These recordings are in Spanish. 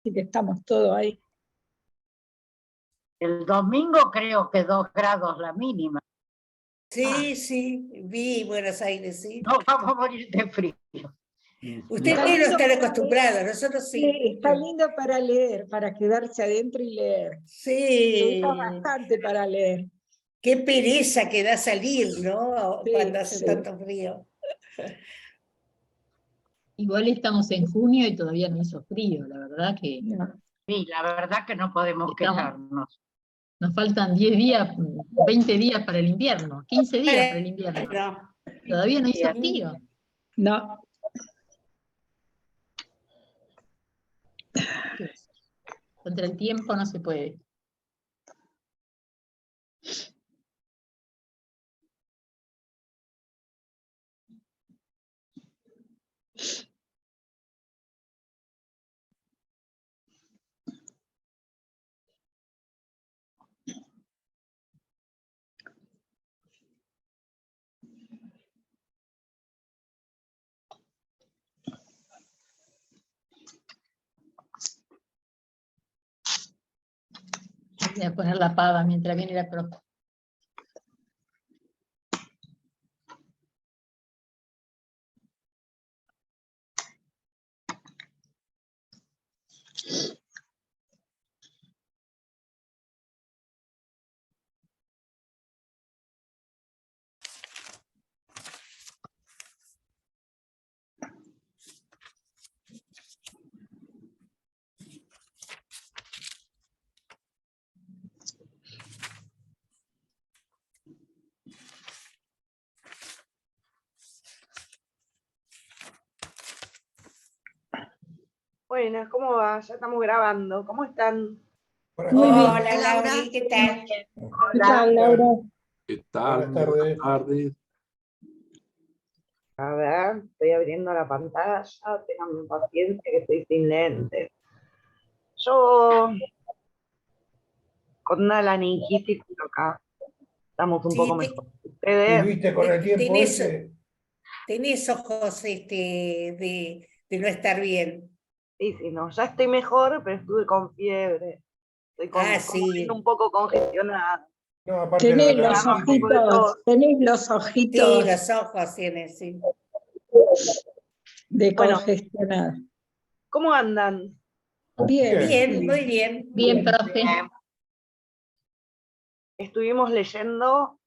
así que estamos todos ahí. El domingo creo que 2 grados la mínima. Sí, sí, vi Buenos Aires, sí. No vamos a morir de frío. Usted Está no lindo estar para acostumbrado, nosotros Sí, sí. está lindo para leer, para quedarse adentro y leer. Se Sí. usa bastante para leer. Qué pereza que da salir, ¿no? Sí, Cuando hace sí. tanto frío. Igual estamos en junio y todavía no hizo frío, la verdad que No. Sí, la verdad que no podemos Estamos- quejarnos. nos faltan 10 días, 20 días para el invierno, 15 días para el invierno. No. Todavía no hizo Bien. frío. No. Contra el tiempo no se puede. Voy a poner la pava mientras viene la profe. Buenas, ¿cómo va? Ya estamos grabando. ¿Cómo están? Muy bien. Hola, Laura, ¿qué tal? ¿Qué tal, Laura? ¿Qué tal? Buenas tardes. Buenas tardes. A ver, estoy abriendo la pantalla. Tengan paciencia que estoy sin lentes. Yo con una laringitis acá. Estamos un Sí, poco mejor. Ustedes, ¿Viviste con el tiempo tenés- ese? Tenés ojos de no estar bien. sí, no, ya estoy mejor, pero estuve con fiebre. Estoy Sí. un poco congestionada. No, aparte Tenés de la los laringitis. ojitos, tenés los Sí, ojitos los ojos tienen, sí. de Bueno. congestionada. ¿Cómo andan? Bien. Bien, muy bien. Bien, profe. Estuvimos leyendo.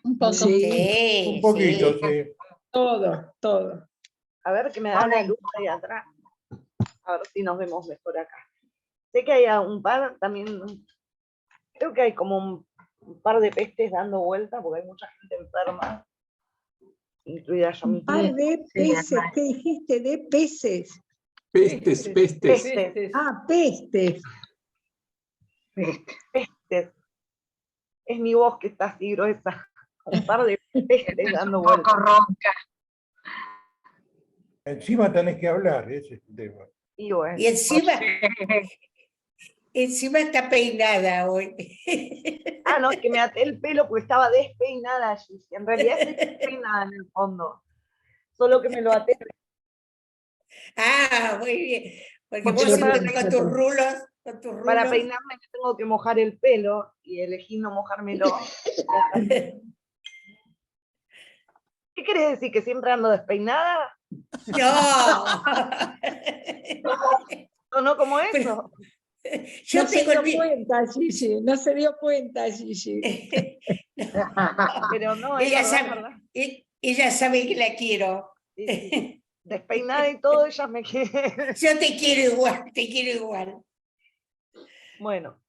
Un poco. Sí, Un poquito, sí. sí. todo. A ver que me da la luz ahí atrás. A ver si nos vemos mejor acá. Sé que hay un par también. Creo que hay como un par de pestes dando vuelta porque hay mucha gente enferma, incluida yo Un misma. par de peces, ¿qué dijiste? De peces. Pestes, pestes. Pestes. Ah, pestes. Pestes. Es mi voz que está así gruesa. Un par de pestes Es dando un poco vuelta. ronca. Encima tenés que hablar, ese es el tema. Y bueno, Y encima está peinada hoy. no, es que me até el pelo porque estaba despeinada, Gigi. En realidad estoy despeinada en el fondo. Solo que me lo até. Ah, muy bien. Porque Porque vos yo siempre para con tus rulos, Para peinarme tengo que mojar el pelo y elegí no mojármelo. ¿Qué querés decir? ¿Que siempre ando despeinada? No. No, como Pero- eso. Yo No se tengo dio el cuenta, Gigi. No se dio cuenta, Gigi. Pero no, es ella, verdad, sabe, es verdad. ella sabe que la quiero. Sí, sí. Despeinada y todo, ella me quiere. Yo te quiero igual, te quiero igual. Bueno.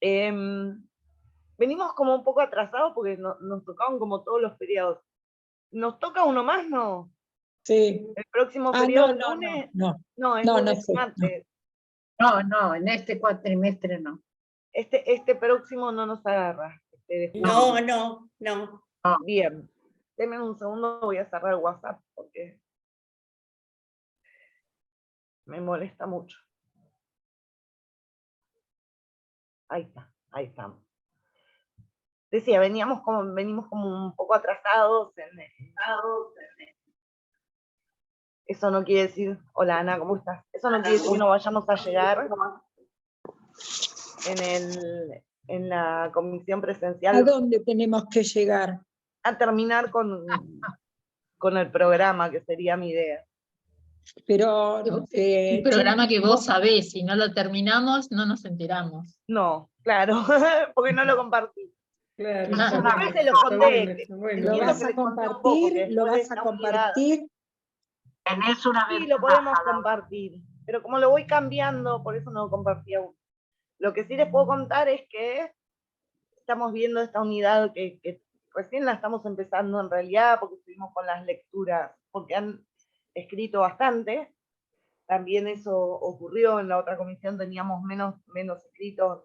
Venimos como un poco atrasados porque nos tocaban como todos los feriados. ¿Nos toca uno más, no? Sí. El próximo Ah, feriado no, lunes. no. No, es No, lunes sé, y martes. No, en este cuatrimestre no. Este próximo no nos agarra. No. Bien. Denme un segundo, voy a cerrar el WhatsApp porque me molesta mucho. Ahí estamos. Decía, venimos como un poco atrasados Eso no quiere decir, hola Ana, ¿cómo estás? Eso no quiere decir que no vayamos a llegar en la comisión ¿A presencial dónde tenemos que llegar? a terminar con el programa, que sería mi idea. Pero Un programa que vos sabés, si no lo terminamos, no nos enteramos. No, claro, porque no lo compartí. Claro, Ah, está Una bueno, vez se los está conté, bueno, que está bueno. ¿lo entiendo vas que a les conté un poco, que compartir? ¿Lo después de vas a esta unidad- compartir? Tenés una Sí, lo ventaja, podemos Laura. compartir, pero como lo voy cambiando, por eso no lo compartí aún. Lo que sí les puedo contar es que estamos viendo esta unidad que recién la estamos empezando en realidad, porque estuvimos con las lecturas, porque han escrito bastante. También eso ocurrió en la otra comisión, teníamos menos escritos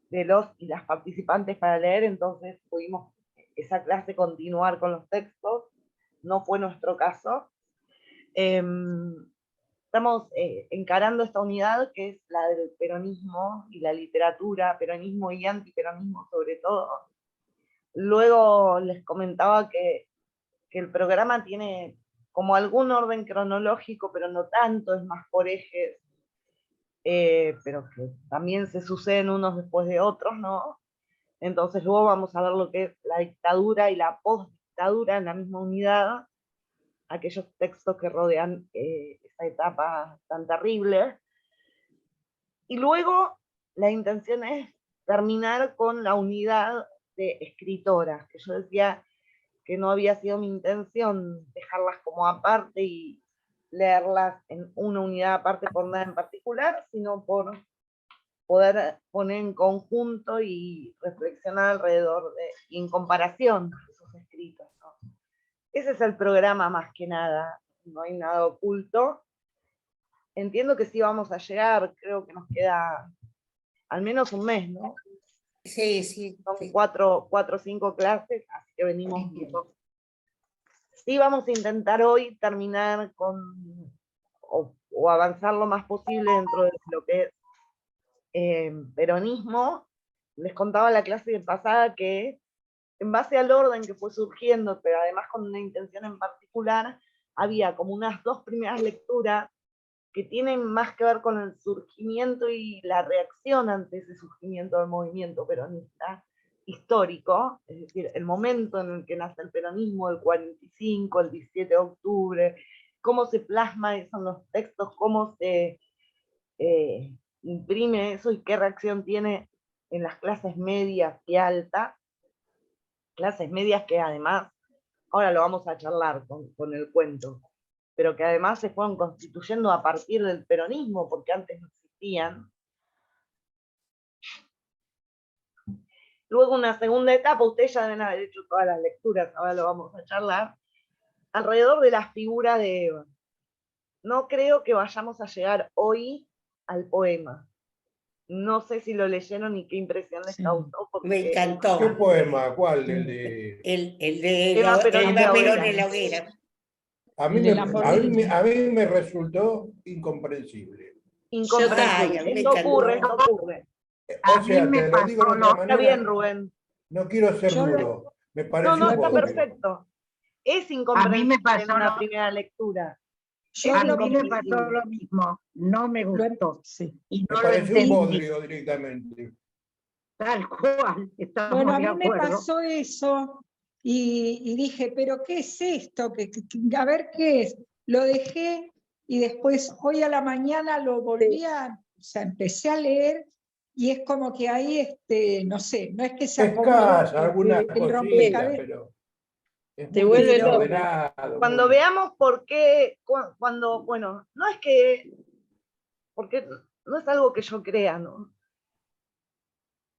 de los y las participantes para leer, entonces pudimos esa clase continuar con los textos. No fue nuestro caso. Estamos encarando esta unidad que es la del peronismo y la literatura, peronismo y antiperonismo sobre todo. Luego les comentaba que el programa tiene como algún orden cronológico, pero no tanto, es más por ejes, pero que también se suceden unos después de otros, ¿no? Entonces luego vamos a ver lo que es la dictadura y la postdictadura en la misma unidad, aquellos textos que rodean esa etapa tan terrible. Y luego la intención es terminar con la unidad de escritoras, que yo decía que no había sido mi intención dejarlas como aparte y leerlas en una unidad aparte por nada en particular, sino por poder poner en conjunto y reflexionar alrededor y en comparación de esos escritos, ¿no? Ese es el programa más que nada, no hay nada oculto. Entiendo que sí vamos a llegar, creo que nos queda al menos un mes, ¿no? Sí, sí. Son Sí. 4 o 5 clases, así que venimos bien. Sí, vamos a intentar hoy terminar con, o avanzar lo más posible dentro de lo que es peronismo. Les contaba en la clase pasada que en base al orden que fue surgiendo, pero además con una intención en particular, había como unas 2 primeras lecturas que tienen más que ver con el surgimiento y la reacción ante ese surgimiento del movimiento peronista histórico, es decir, el momento en el que nace el peronismo, el 45, el 17 de octubre, cómo se plasma eso en los textos, cómo se imprime eso y qué reacción tiene en las clases medias y altas, clases medias que además, ahora lo vamos a charlar con el cuento, pero que además se fueron constituyendo a partir del peronismo, porque antes no existían. Luego una segunda etapa, ustedes ya deben haber hecho todas las lecturas, ahora lo vamos a charlar, alrededor de la figura de Eva. No creo que vayamos a llegar hoy al poema. No sé si lo leyeron y qué impresión les Sí. causó. Porque Me encantó. ¿Qué poema? ¿Cuál? El de... El de Eva Perón en la Eva Perón hoguera. en la hoguera. A mí, De me, Lamborghini. a mí me resultó incomprensible. Incomprensible. A mí me Esto ocurre, encantó. esto ocurre. A O mí sea, me te lo digo de pasó otra lo- Está manera, bien, Rubén. no quiero ser Yo lo- duro, me No, pareció no, un está bodrio. perfecto. Es A mí me incomprensible pasó en una lo- primera lectura. Yo A lo mí me pasó incomprensible. lo mismo, no me gustó sí. y Me no lo pareció un entendí. bodrio directamente. Tal cual, estamos Bueno, a de mí me acuerdo. pasó eso y dije, pero ¿qué es esto? A ver qué es. Lo dejé y después hoy a la mañana lo volví o sea, empecé a leer y es como que ahí, no sé, no es que se acomodó Escasa, algunas el cositas, rompecabezas. pero es Te muy vuelve loco. desordenado. Cuando muy- veamos por qué, cuando, bueno, no es que, porque no es algo que yo crea, ¿no?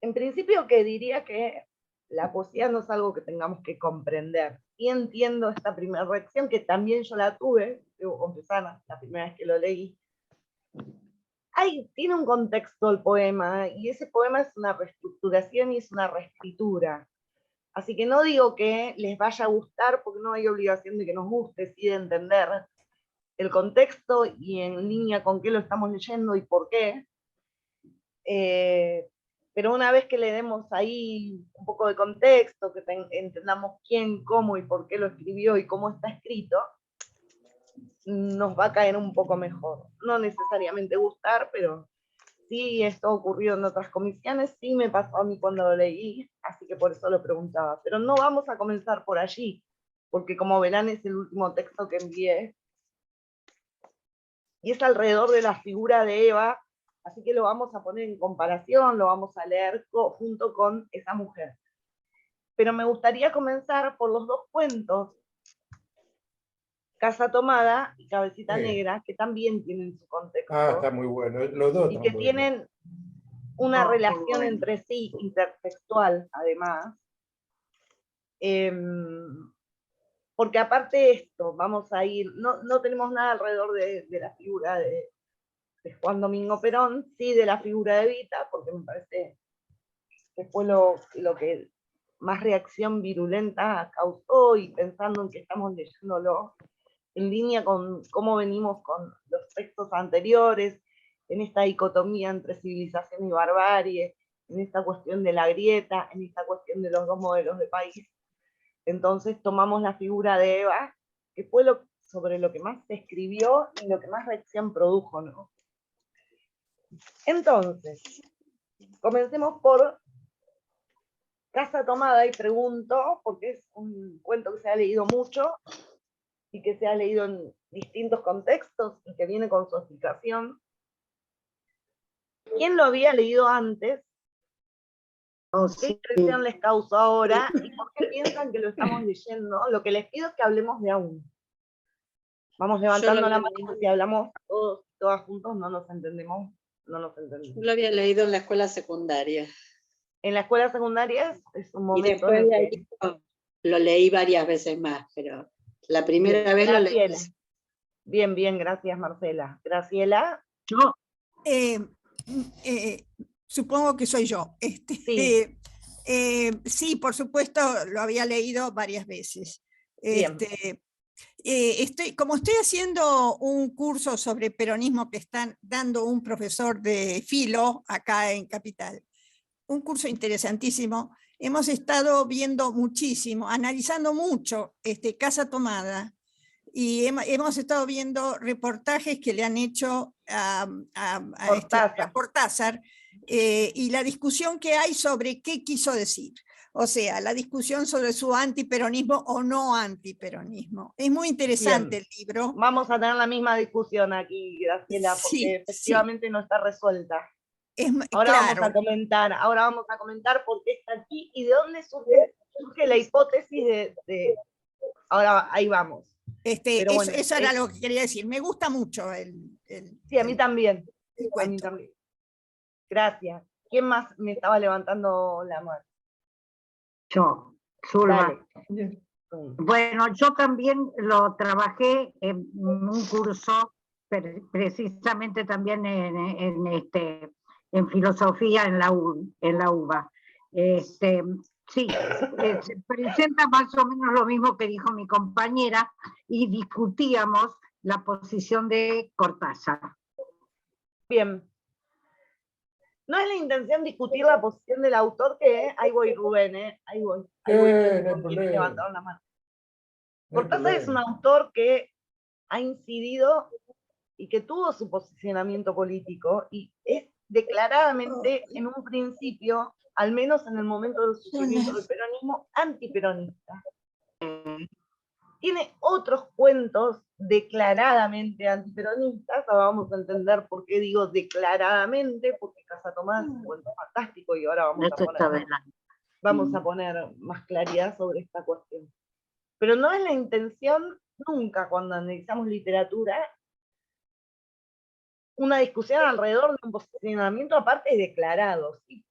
En principio que diría que la poesía no es algo que tengamos que comprender. Y entiendo esta primera reacción, que también yo la tuve, debo confesar, la primera vez que lo leí. Tiene un contexto el poema, y ese poema es una reestructuración y es una reescritura. Así que no digo que les vaya a gustar, porque no hay obligación de que nos guste, sí de entender el contexto y en línea con qué lo estamos leyendo y por qué. Pero una vez que le demos ahí un poco de contexto, que entendamos quién, cómo y por qué lo escribió y cómo está escrito, nos va a caer un poco mejor. No necesariamente gustar, pero sí, esto ocurrió en otras comisiones, sí me pasó a mí cuando lo leí, así que por eso lo preguntaba. Pero no vamos a comenzar por allí, porque como verán es el último texto que envié, y es alrededor de la figura de Eva, así que lo vamos a poner en comparación, lo vamos a leer junto con esa mujer. Pero me gustaría comenzar por los dos cuentos, Casa Tomada y Cabecita Sí. Negra, que también tienen su contexto. Ah, está muy bueno. Los dos Y están que buenos. tienen una qué relación bueno. entre sí, intertextual, además. Porque aparte de esto, vamos a ir, no tenemos nada alrededor de la figura de Juan Domingo Perón, sí de la figura de Evita, porque me parece que fue lo que más reacción virulenta causó, y pensando en que estamos leyéndolo en línea con cómo venimos con los textos anteriores, en esta dicotomía entre civilización y barbarie, en esta cuestión de la grieta, en esta cuestión de los dos modelos de país. Entonces tomamos la figura de Eva, que fue sobre lo que más se escribió y lo que más reacción produjo, ¿no? Entonces, comencemos por Casa Tomada, y pregunto, porque es un cuento que se ha leído mucho, y que se ha leído en distintos contextos, y que viene con su explicación. ¿Quién lo había leído antes? ¿Qué impresión les causó ahora? ¿Y por qué piensan que lo estamos leyendo? Lo que les pido es que hablemos de a uno. Vamos levantando la mano, porque si hablamos todas juntos no nos entendemos. Yo lo había leído en la escuela secundaria. En la escuela secundaria es un Y momento después en de el ahí lo leí varias veces más, pero la primera vez lo leí. Graciela. Bien, gracias Marcela. Graciela. Yo, supongo que soy yo. Sí. Sí, por supuesto, lo había leído varias veces. Bien. Como estoy haciendo un curso sobre peronismo que están dando un profesor de filo acá en Capital, un curso interesantísimo, hemos estado viendo muchísimo, analizando mucho Casa Tomada, y hemos estado viendo reportajes que le han hecho a Cortázar, y la discusión que hay sobre qué quiso decir. O sea, la discusión sobre su antiperonismo o no antiperonismo. Es muy interesante el libro. Vamos a tener la misma discusión aquí, Graciela, porque efectivamente no está resuelta. Ahora vamos a comentar por qué está aquí y de dónde surge la hipótesis de... Ahora, ahí vamos. Pero bueno, eso era lo que quería decir. Me gusta mucho sí, a mí también. A mí también. Gracias. ¿Quién más me estaba levantando la mano? Yo, Zulma. Bueno, yo también lo trabajé en un curso, precisamente también en filosofía en la UBA. Sí, se presenta más o menos lo mismo que dijo mi compañera, y discutíamos la posición de Cortázar. Bien. No es la intención discutir la posición del autor, que ahí voy, Rubén, ahí voy. Levantaron la mano. Cortázar es un autor que ha incidido y que tuvo su posicionamiento político, y es declaradamente, en un principio, al menos en el momento del surgimiento del peronismo, antiperonista. Tiene otros cuentos declaradamente antiperonistas. Ahora vamos a entender por qué digo declaradamente, porque Casa Tomada es un cuento fantástico, y ahora vamos a poner más claridad sobre esta cuestión. Pero no es la intención nunca, cuando analizamos literatura, una discusión alrededor de un posicionamiento aparte declarado. Sí,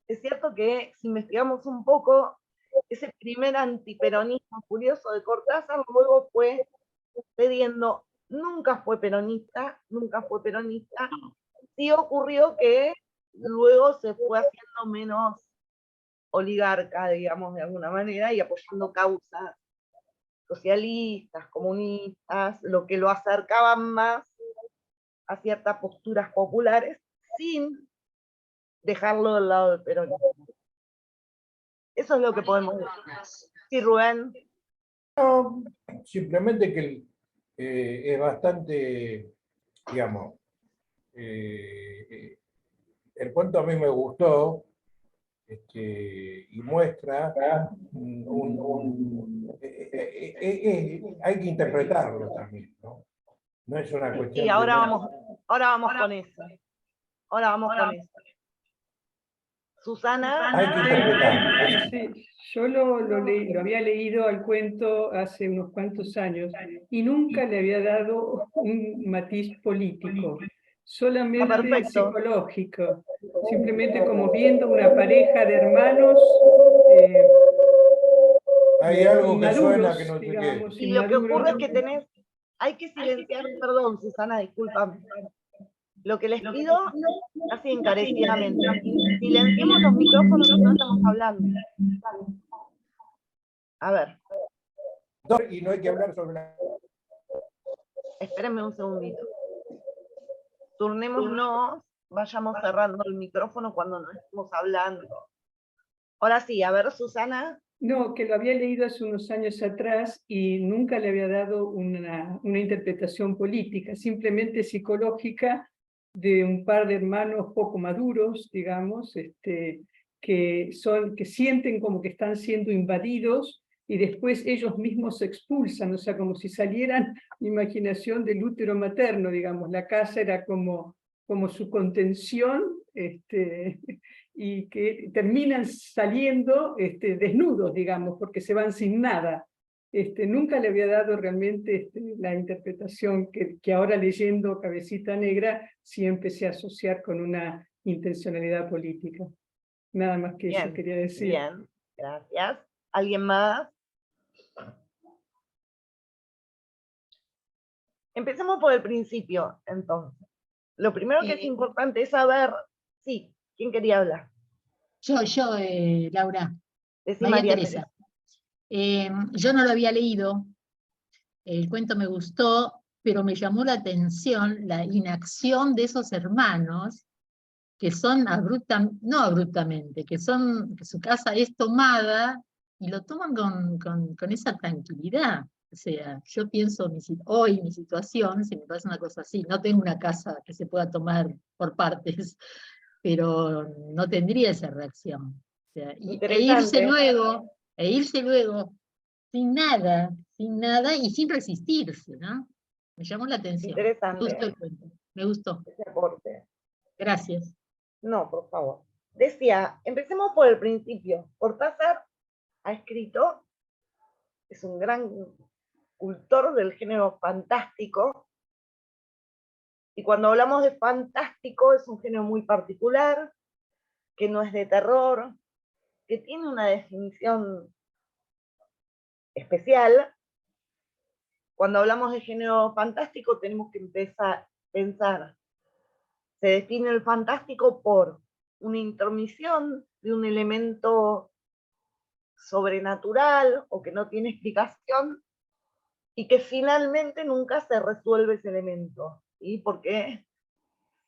es cierto que si investigamos un poco, ese primer antiperonismo furioso de Cortázar luego fue cediendo. Nunca fue peronista. Sí ocurrió que luego se fue haciendo menos oligarca, digamos, de alguna manera, y apoyando causas socialistas, comunistas, lo que lo acercaba más a ciertas posturas populares, sin dejarlo del lado del peronismo. Eso es lo que podemos decir. Sí, Rubén. No, simplemente que es bastante, digamos, el cuento a mí me gustó, y muestra hay que interpretarlo también, ¿no? No es una cuestión Y de... ahora vamos con eso. Ahora vamos con eso. Susana. Hay que interpretarlo. Sí, yo lo había leído al cuento hace unos cuantos años y nunca le había dado un matiz político, solamente Perfecto. psicológico, simplemente como viendo una pareja de hermanos Hay algo que inmaduros, suena que no sé qué. digamos, Y lo que ocurre es inmaduros. que hay que silenciar, perdón, Susana, discúlpame. Lo que les pido, casi encarecidamente, silenciemos los micrófonos si no estamos hablando. A ver, Y no hay que hablar sobre la... espérenme un segundito. Turnémonos, vayamos cerrando el micrófono cuando no estemos hablando. Ahora sí, a ver, Susana. No, que lo había leído hace unos años atrás y nunca le había dado una interpretación política, simplemente psicológica de un par de hermanos poco maduros, digamos, que sienten como que están siendo invadidos y después ellos mismos se expulsan, o sea, como si salieran imaginación del útero materno, digamos, la casa era como su contención, y que terminan saliendo desnudos, digamos, porque se van sin nada. Nunca le había dado realmente la interpretación que ahora leyendo Cabecita Negra sí empecé a asociar con una intencionalidad política. Nada más que eso quería decir. Bien, gracias. ¿Alguien más? Empecemos por el principio, entonces. Lo primero que es importante es saber... Sí, ¿quién quería hablar? Yo, Laura. Decí María Teresa. Yo no lo había leído, el cuento me gustó, pero me llamó la atención la inacción de esos hermanos que son no abruptamente, que su casa es tomada y lo toman con esa tranquilidad. O sea, yo pienso hoy mi situación, si me pasa una cosa así, no tengo una casa que se pueda tomar por partes, pero no tendría esa reacción. O sea, e irse luego sin nada y sin resistirse, ¿no? Me llamó la atención. Interesante. Me gustó el cuento, me gustó. Ese aporte. Gracias. No, por favor. Decía, empecemos por el principio. Cortázar ha escrito, es un gran cultor del género fantástico, y cuando hablamos de fantástico es un género muy particular, que no es de terror, que tiene una definición especial. Cuando hablamos de género fantástico tenemos que empezar a pensar, se define el fantástico por una intromisión de un elemento sobrenatural o que no tiene explicación y que finalmente nunca se resuelve ese elemento. ¿Sí? Porque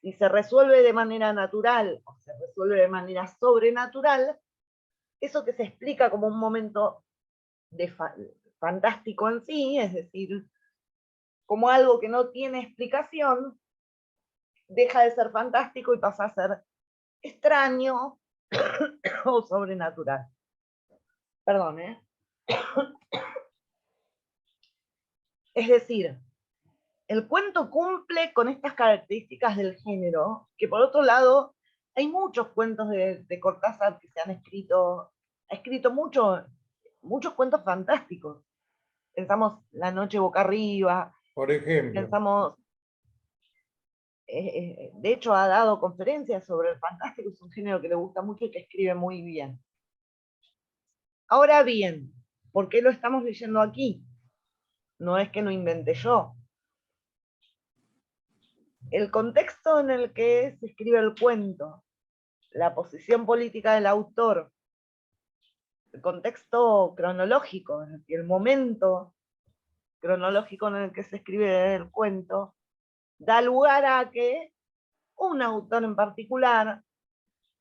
si se resuelve de manera natural o se resuelve de manera sobrenatural, eso que se explica como un momento fantástico en sí, es decir, como algo que no tiene explicación, deja de ser fantástico y pasa a ser extraño o sobrenatural. Perdón, ¿eh? Es decir, el cuento cumple con estas características del género, que por otro lado, hay muchos cuentos de Cortázar que se han escrito, ha escrito muchos cuentos fantásticos. Pensamos La noche boca arriba, por ejemplo. Pensamos, de hecho ha dado conferencias sobre el fantástico, es un género que le gusta mucho y que escribe muy bien. Ahora bien, ¿por qué lo estamos leyendo aquí? No es que lo inventé yo. El contexto en el que se escribe el cuento, la posición política del autor, el contexto cronológico, el momento cronológico en el que se escribe el cuento, da lugar a que un autor en particular,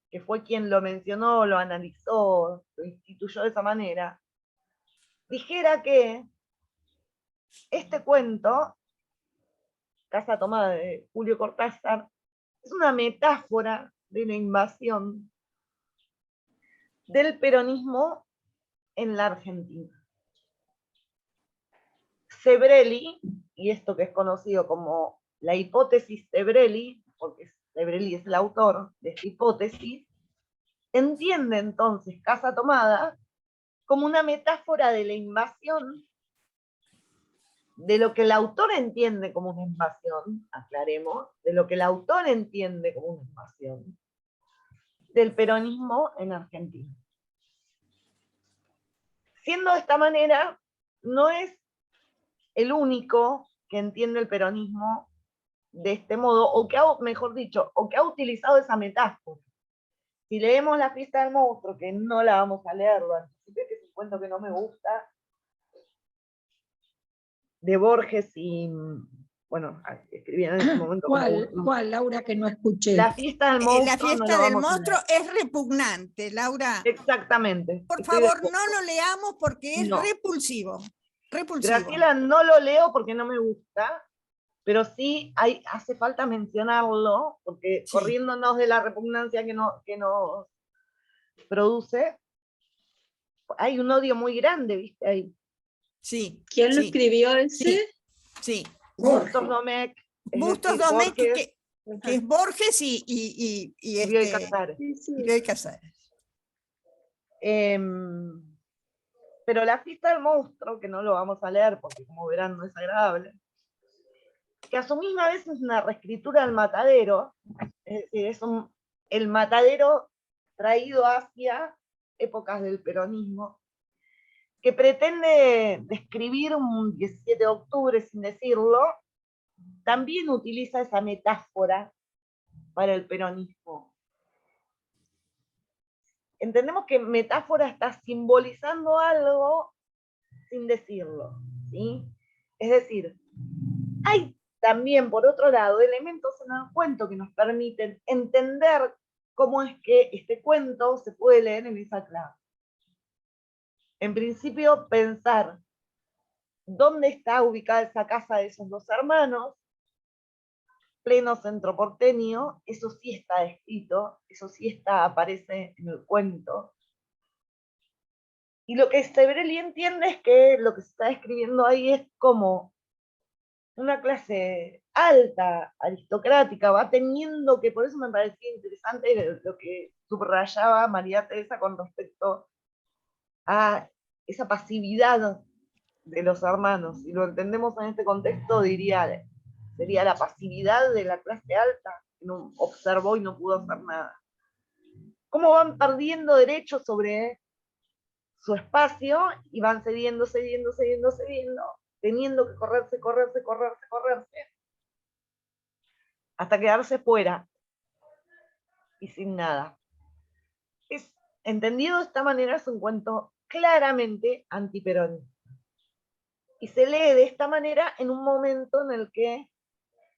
que fue quien lo mencionó, lo analizó, lo instituyó de esa manera, dijera que este cuento, Casa Tomada de Julio Cortázar, es una metáfora de la invasión del peronismo en la Argentina. Sebrelli, y esto que es conocido como la hipótesis Sebrelli, porque Sebrelli es el autor de esta hipótesis, entiende entonces Casa Tomada como una metáfora de la invasión, de lo que el autor entiende como una invasión, aclaremos, de lo que el autor entiende como una invasión, del peronismo en Argentina. Siendo de esta manera, no es el único que entiende el peronismo de este modo, o que ha, mejor dicho, o que ha utilizado esa metáfora. Si leemos La fiesta del monstruo, que no la vamos a leer, que es un cuento que no me gusta, de Borges y, bueno, escribían en ese momento. ¿Cuál, Laura, que no escuché? La fiesta del monstruo. La fiesta no del monstruo es repugnante, Laura. Exactamente. Por favor, no lo leamos porque es repulsivo. Graciela, no lo leo porque no me gusta, pero sí hace falta mencionarlo, porque sí, corriéndonos de la repugnancia que nos produce, hay un odio muy grande, ¿viste? Ahí. Sí. ¿Quién lo escribió ese? Sí. Bustos Domecq. Bustos Domecq, que es Borges y Bioy Casares. Bioy Casares. Pero La fiesta del monstruo, que no lo vamos a leer porque como verán no es agradable, que a su misma vez es una reescritura del Matadero, es decir, es el Matadero traído hacia épocas del peronismo, que pretende describir un 17 de octubre sin decirlo, también utiliza esa metáfora para el peronismo. Entendemos que metáfora está simbolizando algo sin decirlo, ¿sí? Es decir, hay también, por otro lado, elementos en el cuento que nos permiten entender cómo es que este cuento se puede leer en esa clave. En principio, pensar dónde está ubicada esa casa de esos dos hermanos, pleno centro porteño, eso sí está escrito, eso sí aparece en el cuento. Y lo que Sebrelli entiende es que lo que se está escribiendo ahí es como una clase alta, aristocrática, va teniendo que, por eso me parecía interesante lo que subrayaba María Teresa con respecto a esa pasividad de los hermanos. Si lo entendemos en este contexto, sería la pasividad de la clase alta, que no observó y no pudo hacer nada. Cómo van perdiendo derechos sobre su espacio y van cediendo, teniendo que correrse, hasta quedarse fuera y sin nada. Entendido de esta manera, es un cuento claramente antiperonista. Y se lee de esta manera en un momento en el que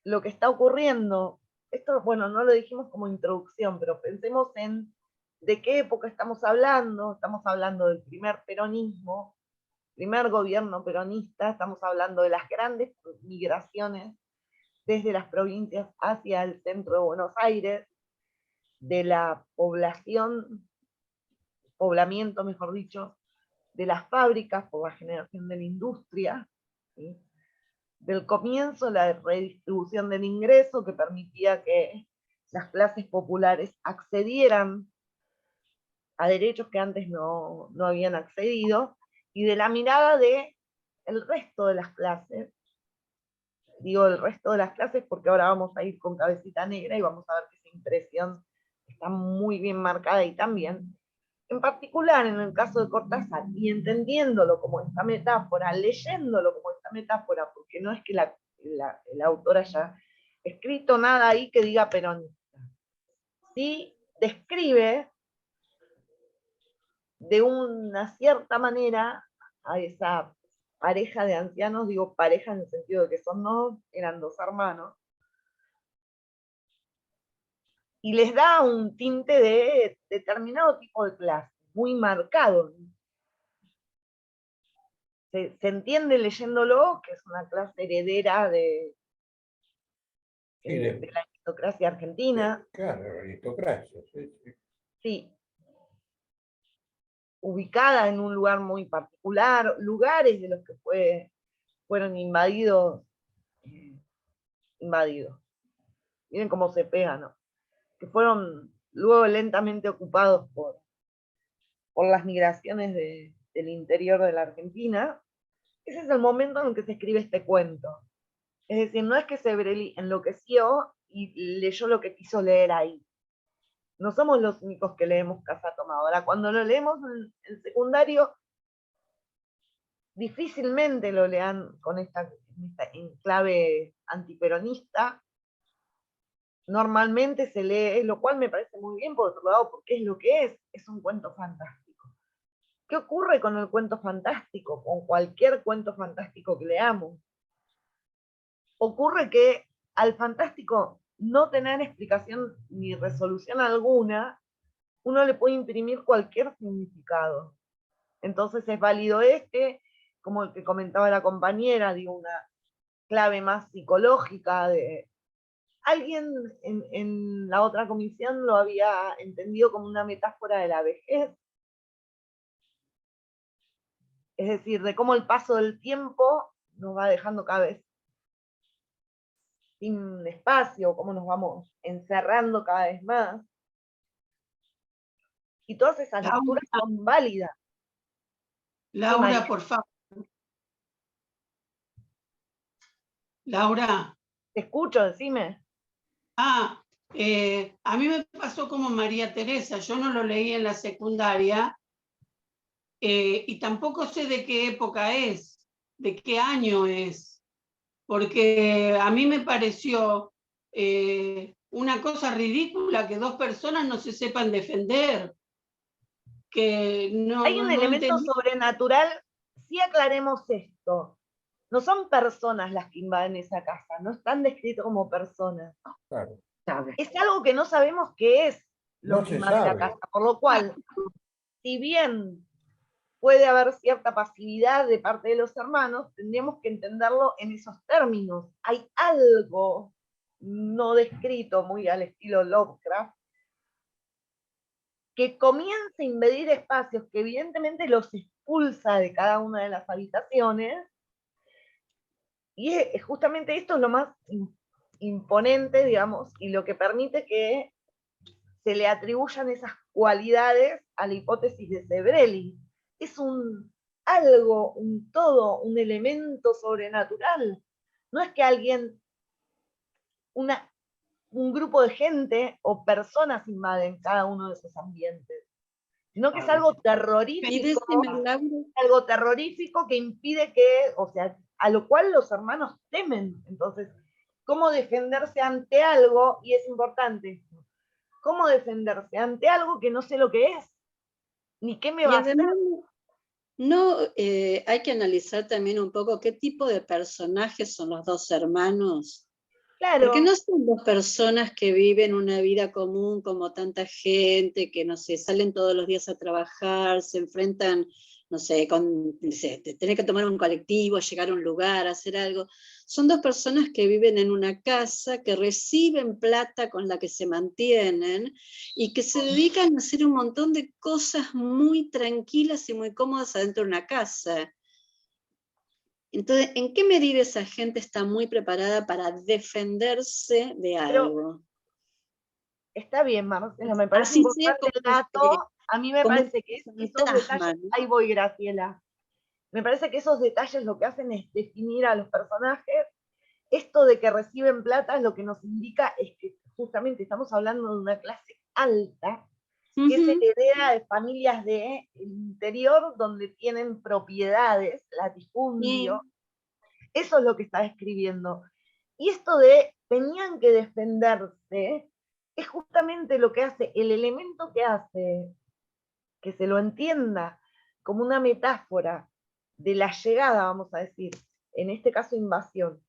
lo que está ocurriendo, esto, bueno, no lo dijimos como introducción, pero pensemos en de qué época estamos hablando del primer peronismo, primer gobierno peronista, estamos hablando de las grandes migraciones desde las provincias hacia el centro de Buenos Aires, de la poblamiento, mejor dicho, de las fábricas por la generación de la industria, ¿sí? Del comienzo, la redistribución del ingreso que permitía que las clases populares accedieran a derechos que antes no habían accedido, y de la mirada de el resto de las clases. Digo el resto de las clases porque ahora vamos a ir con Cabecita Negra y vamos a ver que esa impresión está muy bien marcada y también, en particular en el caso de Cortázar, y entendiéndolo como esta metáfora, leyéndolo como esta metáfora, porque no es que el autor haya escrito nada ahí que diga peronista. Sí describe de una cierta manera a esa pareja de ancianos, digo pareja en el sentido de que eran dos hermanos, y les da un tinte de determinado tipo de clase, muy marcado. se entiende leyéndolo que es una clase heredera de la aristocracia argentina. Claro, aristocracia, sí, sí. Sí. Ubicada en un lugar muy particular, lugares de los que fueron invadidos. Miren cómo se pega, ¿no? Que fueron luego lentamente ocupados por las migraciones del interior de la Argentina. Ese es el momento en el que se escribe este cuento. Es decir, no es que Sebrelli enloqueció y leyó lo que quiso leer ahí. No somos los únicos que leemos Casa Tomada. Ahora, cuando lo leemos en secundario, difícilmente lo lean con esta enclave antiperonista. Normalmente se lee, lo cual me parece muy bien por otro lado, porque es lo que es un cuento fantástico. ¿Qué ocurre con el cuento fantástico? Con cualquier cuento fantástico que leamos. Ocurre que al fantástico no tener explicación ni resolución alguna, uno le puede imprimir cualquier significado. Entonces es válido como el que comentaba la compañera, digo, una clave más psicológica de... Alguien en la otra comisión lo había entendido como una metáfora de la vejez. Es decir, de cómo el paso del tiempo nos va dejando cada vez sin espacio, cómo nos vamos encerrando cada vez más. Y todas esas lecturas son válidas. Laura, por favor. Laura. Te escucho, decime. A mí me pasó como María Teresa, yo no lo leí en la secundaria y tampoco sé de qué época es, de qué año es, porque a mí me pareció una cosa ridícula que dos personas no se sepan defender. Que no, hay un elemento sobrenatural, sí aclaremos esto. No son personas las que invaden esa casa, no están descritos como personas. Claro. Es algo que no sabemos qué es lo que invade la casa, por lo cual, si bien puede haber cierta pasividad de parte de los hermanos, tendríamos que entenderlo en esos términos. Hay algo no descrito, muy al estilo Lovecraft, que comienza a invadir espacios que evidentemente los expulsa de cada una de las habitaciones, y justamente esto es lo más imponente, digamos, y lo que permite que se le atribuyan esas cualidades a la hipótesis de Sebrelli. Es algo, un todo, un elemento sobrenatural. No es que alguien, un grupo de gente o personas invaden cada uno de esos ambientes, sino que es algo terrorífico, que impide o sea, a lo cual los hermanos temen. Entonces, ¿cómo defenderse ante algo? Y es importante, ¿cómo defenderse ante algo que no sé lo que es? Ni qué me va a hacer. No, hay que analizar también un poco qué tipo de personajes son los dos hermanos. Claro. Porque no son dos personas que viven una vida común como tanta gente, que no sé, salen todos los días a trabajar, se enfrentan, no sé, tener que tomar un colectivo, llegar a un lugar, hacer algo. Son dos personas que viven en una casa, que reciben plata con la que se mantienen y que se dedican a hacer un montón de cosas muy tranquilas y muy cómodas adentro de una casa. Entonces, ¿en qué medida esa gente está muy preparada para defenderse de algo? Está bien, Marcela, me parece importante el dato. A mí me parece que esos detalles, ahí voy, Graciela. Me parece que esos detalles lo que hacen es definir a los personajes. Esto de que reciben plata lo que nos indica es que justamente estamos hablando de una clase alta, que es heredera de familias del interior donde tienen propiedades, latifundio. Eso es lo que está escribiendo. Y esto de tenían que defenderse es justamente lo que hace, el elemento que hace que se lo entienda como una metáfora de la llegada, vamos a decir, en este caso invasión,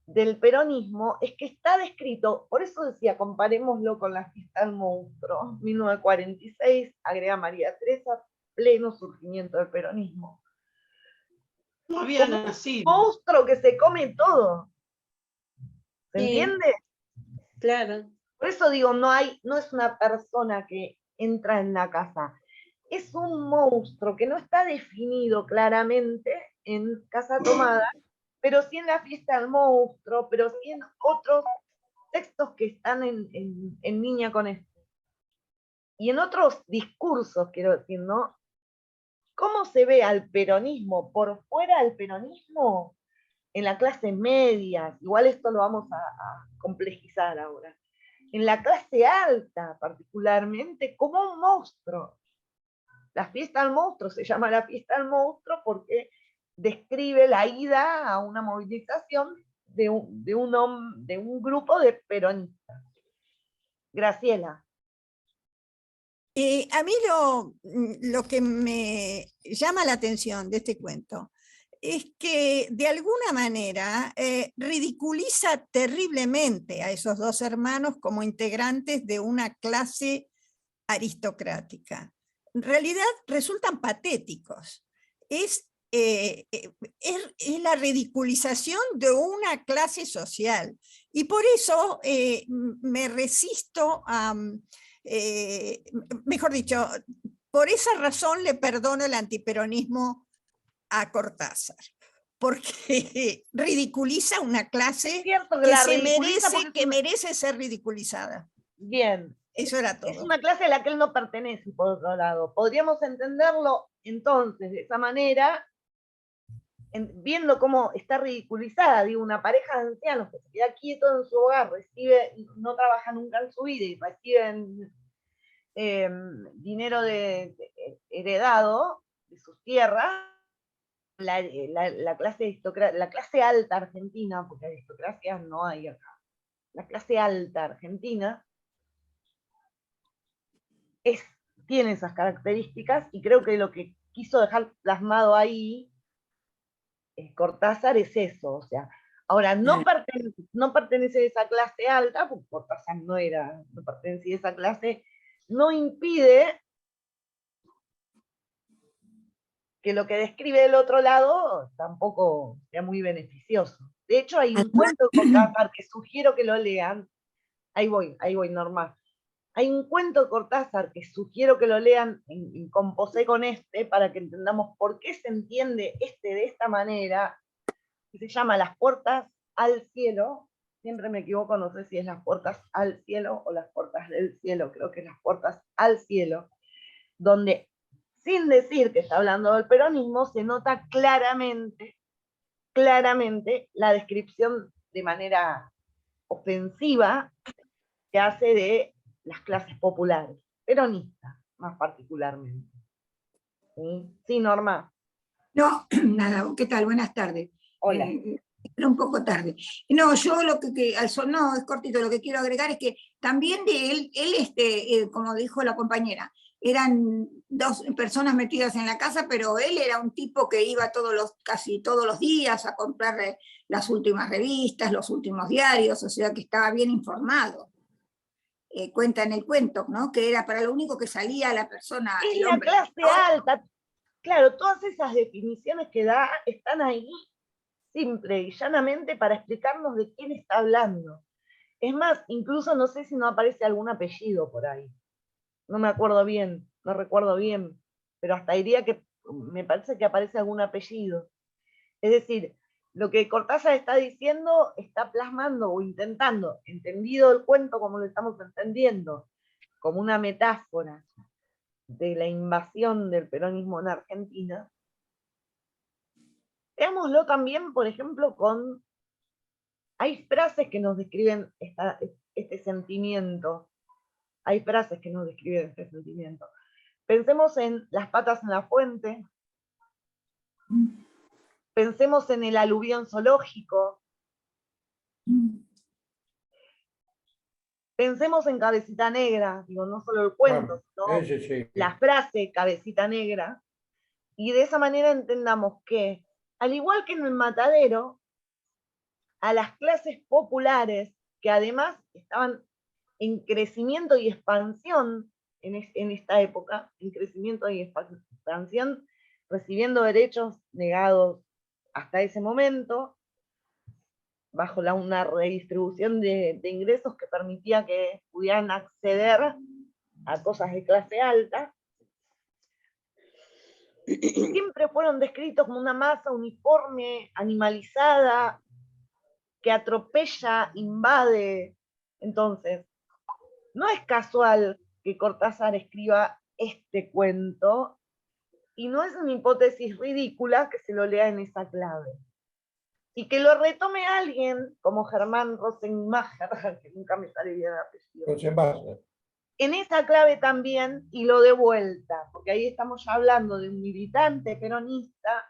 del peronismo, es que está descrito, por eso decía, comparémoslo con La fiesta del monstruo, 1946, agrega María Teresa, pleno surgimiento del peronismo. No había como un nacido. monstruo que se come todo. ¿Se Sí. entiende? Claro. Por eso digo, no es una persona que entra en la casa. Es un monstruo que no está definido claramente en Casa Tomada, pero sí en La fiesta del monstruo, pero sí en otros textos que están en Niña con esto. Y en otros discursos, quiero decir, ¿no? ¿Cómo se ve al peronismo por fuera del peronismo en la clase media? Igual esto lo vamos a complejizar ahora. En la clase alta, particularmente, como un monstruo. La fiesta del monstruo se llama la fiesta del monstruo porque describe la ida a una movilización de un grupo de peronistas. Graciela. A mí lo que me llama la atención de este cuento es que de alguna manera ridiculiza terriblemente a esos dos hermanos como integrantes de una clase aristocrática. En realidad resultan patéticos. Es la ridiculización de una clase social. Y por eso me resisto a... mejor dicho, por esa razón le perdono el antiperonismo a Cortázar, porque ridiculiza una clase que merece ser ridiculizada. Bien. Eso era todo. Es una clase a la que él no pertenece, por otro lado. Podríamos entenderlo entonces de esa manera, viendo cómo está ridiculizada, digo, una pareja de ancianos que se queda quieto en su hogar, no trabaja nunca en su vida y reciben dinero heredado de sus tierras. La clase alta argentina, porque aristocracia no hay acá, la clase alta argentina tiene esas características, y creo que lo que quiso dejar plasmado ahí Cortázar es eso, o sea, ahora no pertenece a esa clase alta, porque Cortázar no pertenecía a esa clase, no impide que lo que describe del otro lado tampoco sea muy beneficioso. De hecho, hay un cuento de Cortázar que sugiero que lo lean. Ahí voy, Norma. Hay un cuento de Cortázar que sugiero que lo lean en composé con para que entendamos por qué se entiende de esta manera, que se llama Las puertas al cielo. Siempre me equivoco, no sé si es Las puertas al cielo o Las puertas del cielo, creo que es Las puertas al cielo, donde, sin decir que está hablando del peronismo, se nota claramente la descripción de manera ofensiva que hace de las clases populares, peronistas más particularmente. ¿Sí, Norma? No, nada, ¿qué tal? Buenas tardes. Hola. Pero un poco tarde. No, yo lo que no, es cortito, lo que quiero agregar es que también de él como dijo la compañera, eran dos personas metidas en la casa, pero él era un tipo que iba casi todos los días a comprar las últimas revistas, los últimos diarios, o sea que estaba bien informado. Cuenta en el cuento, ¿no? Que era para lo único que salía la persona. Es el la hombre, clase ¿no? alta. Claro, todas esas definiciones que da están ahí simple y llanamente para explicarnos de quién está hablando. Es más, incluso no sé si no aparece algún apellido por ahí. No me acuerdo bien, no recuerdo bien, pero hasta diría que me parece que aparece algún apellido. Es decir, lo que Cortázar está diciendo, está plasmando o intentando, entendido el cuento como lo estamos entendiendo, como una metáfora de la invasión del peronismo en Argentina. Veámoslo también, por ejemplo, hay frases que nos describen este sentimiento. Hay frases que nos describen este sentimiento. Pensemos en Las patas en la fuente. Pensemos en El aluvión zoológico. Pensemos en Cabecita Negra, digo, no solo el cuento, sino la frase Cabecita Negra, y de esa manera entendamos que, al igual que en El matadero, a las clases populares, que además estaban en crecimiento y expansión en esta época, en crecimiento y expansión, recibiendo derechos negados hasta ese momento, bajo una redistribución de ingresos que permitía que pudieran acceder a cosas de clase alta, siempre fueron descritos como una masa uniforme, animalizada, que atropella, invade. Entonces, no es casual que Cortázar escriba este cuento, y no es una hipótesis ridícula que se lo lea en esa clave. Y que lo retome alguien como Germán Rosenmacher, que nunca me sale bien el apellido, Rosenmacher. en esa clave también, y lo de vuelta, porque ahí estamos ya hablando de un militante peronista,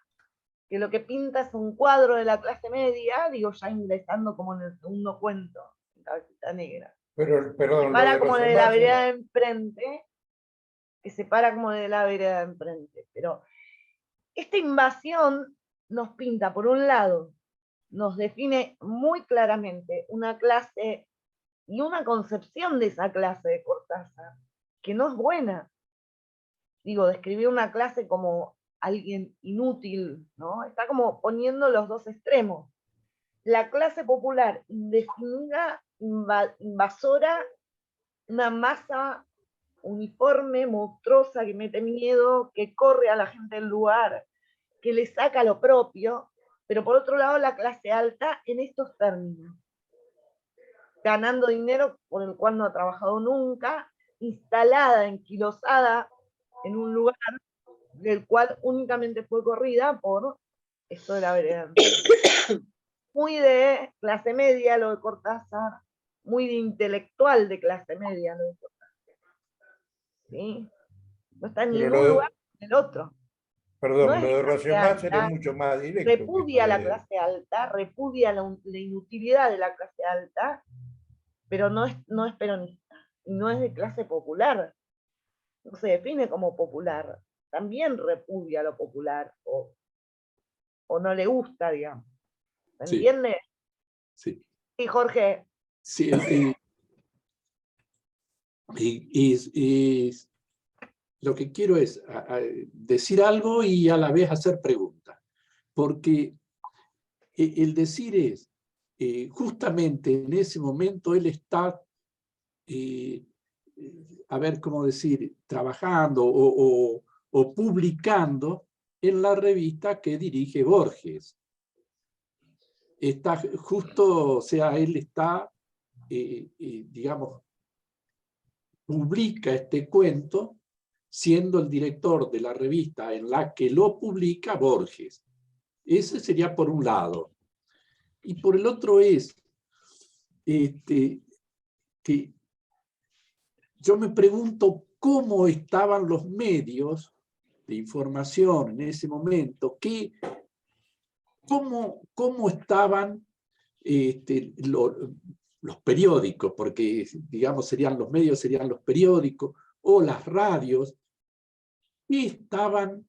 que lo que pinta es un cuadro de la clase media, digo, ya ingresando como en el segundo cuento, Cabecita Negra. Pero, perdón, Para lo de como de la Rosenmacher, vereda de enfrente, que se para como de la vereda de enfrente. Pero esta invasión nos pinta, por un lado, nos define muy claramente una clase y una concepción de esa clase de Cortázar, que no es buena. Digo, describir una clase como alguien inútil, ¿no? Está como poniendo los dos extremos. La clase popular indefinida, invasora, una masa uniforme, monstruosa, que mete miedo, que corre a la gente del lugar, que le saca lo propio, pero por otro lado la clase alta en estos términos, ganando dinero por el cual no ha trabajado nunca, instalada, enquilosada en un lugar del cual únicamente fue corrida por esto de la vereda. Muy de clase media lo de Cortázar, muy de intelectual de clase media lo de Cortázar. ¿Sí? No está en ningún lugar en el otro. Perdón, No lo de es clase Rosenmacher alta, es mucho más directo. repudia la clase alta, repudia la inutilidad de la clase alta, pero no es peronista, y no es de clase popular. No se define como popular, también repudia lo popular, o no le gusta, digamos. ¿Se entiende? Sí. Sí, Jorge. Sí, y lo que quiero es decir algo y a la vez hacer preguntas, porque el decir es, justamente en ese momento él está, a ver cómo decir, trabajando o publicando en la revista que dirige Borges. Está justo, o sea, él está, digamos, publica este cuento siendo el director de la revista en la que lo publica Borges. Ese sería por un lado. Y por el otro es que yo me pregunto cómo estaban los medios de información en ese momento, cómo estaban los periódicos, porque digamos serían los medios, serían los periódicos o las radios, que estaban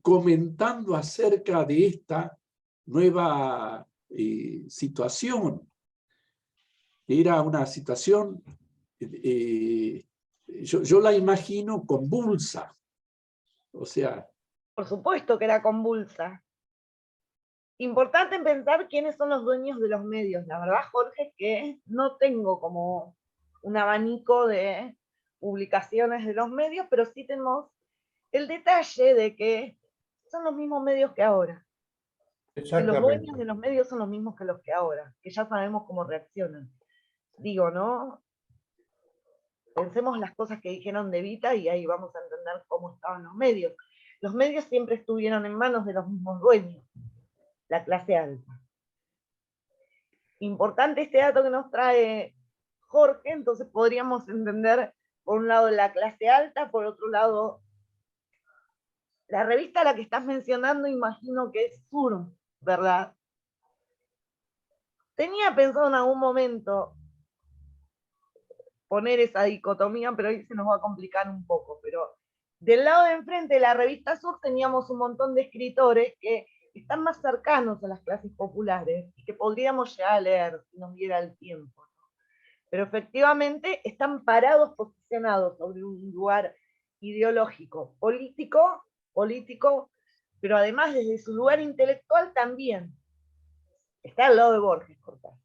comentando acerca de esta nueva situación. Era una situación, yo la imagino convulsa. O sea... Por supuesto que era convulsa. Importante pensar quiénes son los dueños de los medios. La verdad, Jorge, que no tengo como un abanico de publicaciones de los medios, pero sí tenemos el detalle de que son los mismos medios que ahora. Que los dueños de los medios son los mismos que los que ahora, que ya sabemos cómo reaccionan. Digo, ¿no? Pensemos las cosas que dijeron de Evita y ahí vamos a entender cómo estaban los medios. Los medios siempre estuvieron en manos de los mismos dueños, la clase alta. Importante este dato que nos trae Jorge, entonces podríamos entender por un lado la clase alta, por otro lado la revista a la que estás mencionando, imagino que es Sur, ¿verdad? Tenía pensado en algún momento poner esa dicotomía, pero ahí se nos va a complicar un poco. Pero del lado de enfrente de la revista Sur teníamos un montón de escritores que están más cercanos a las clases populares y que podríamos llegar a leer si nos diera el tiempo. Pero efectivamente están parados, posicionados sobre un lugar ideológico, político, pero además desde su lugar intelectual también. Está al lado de Borges, Cortázar.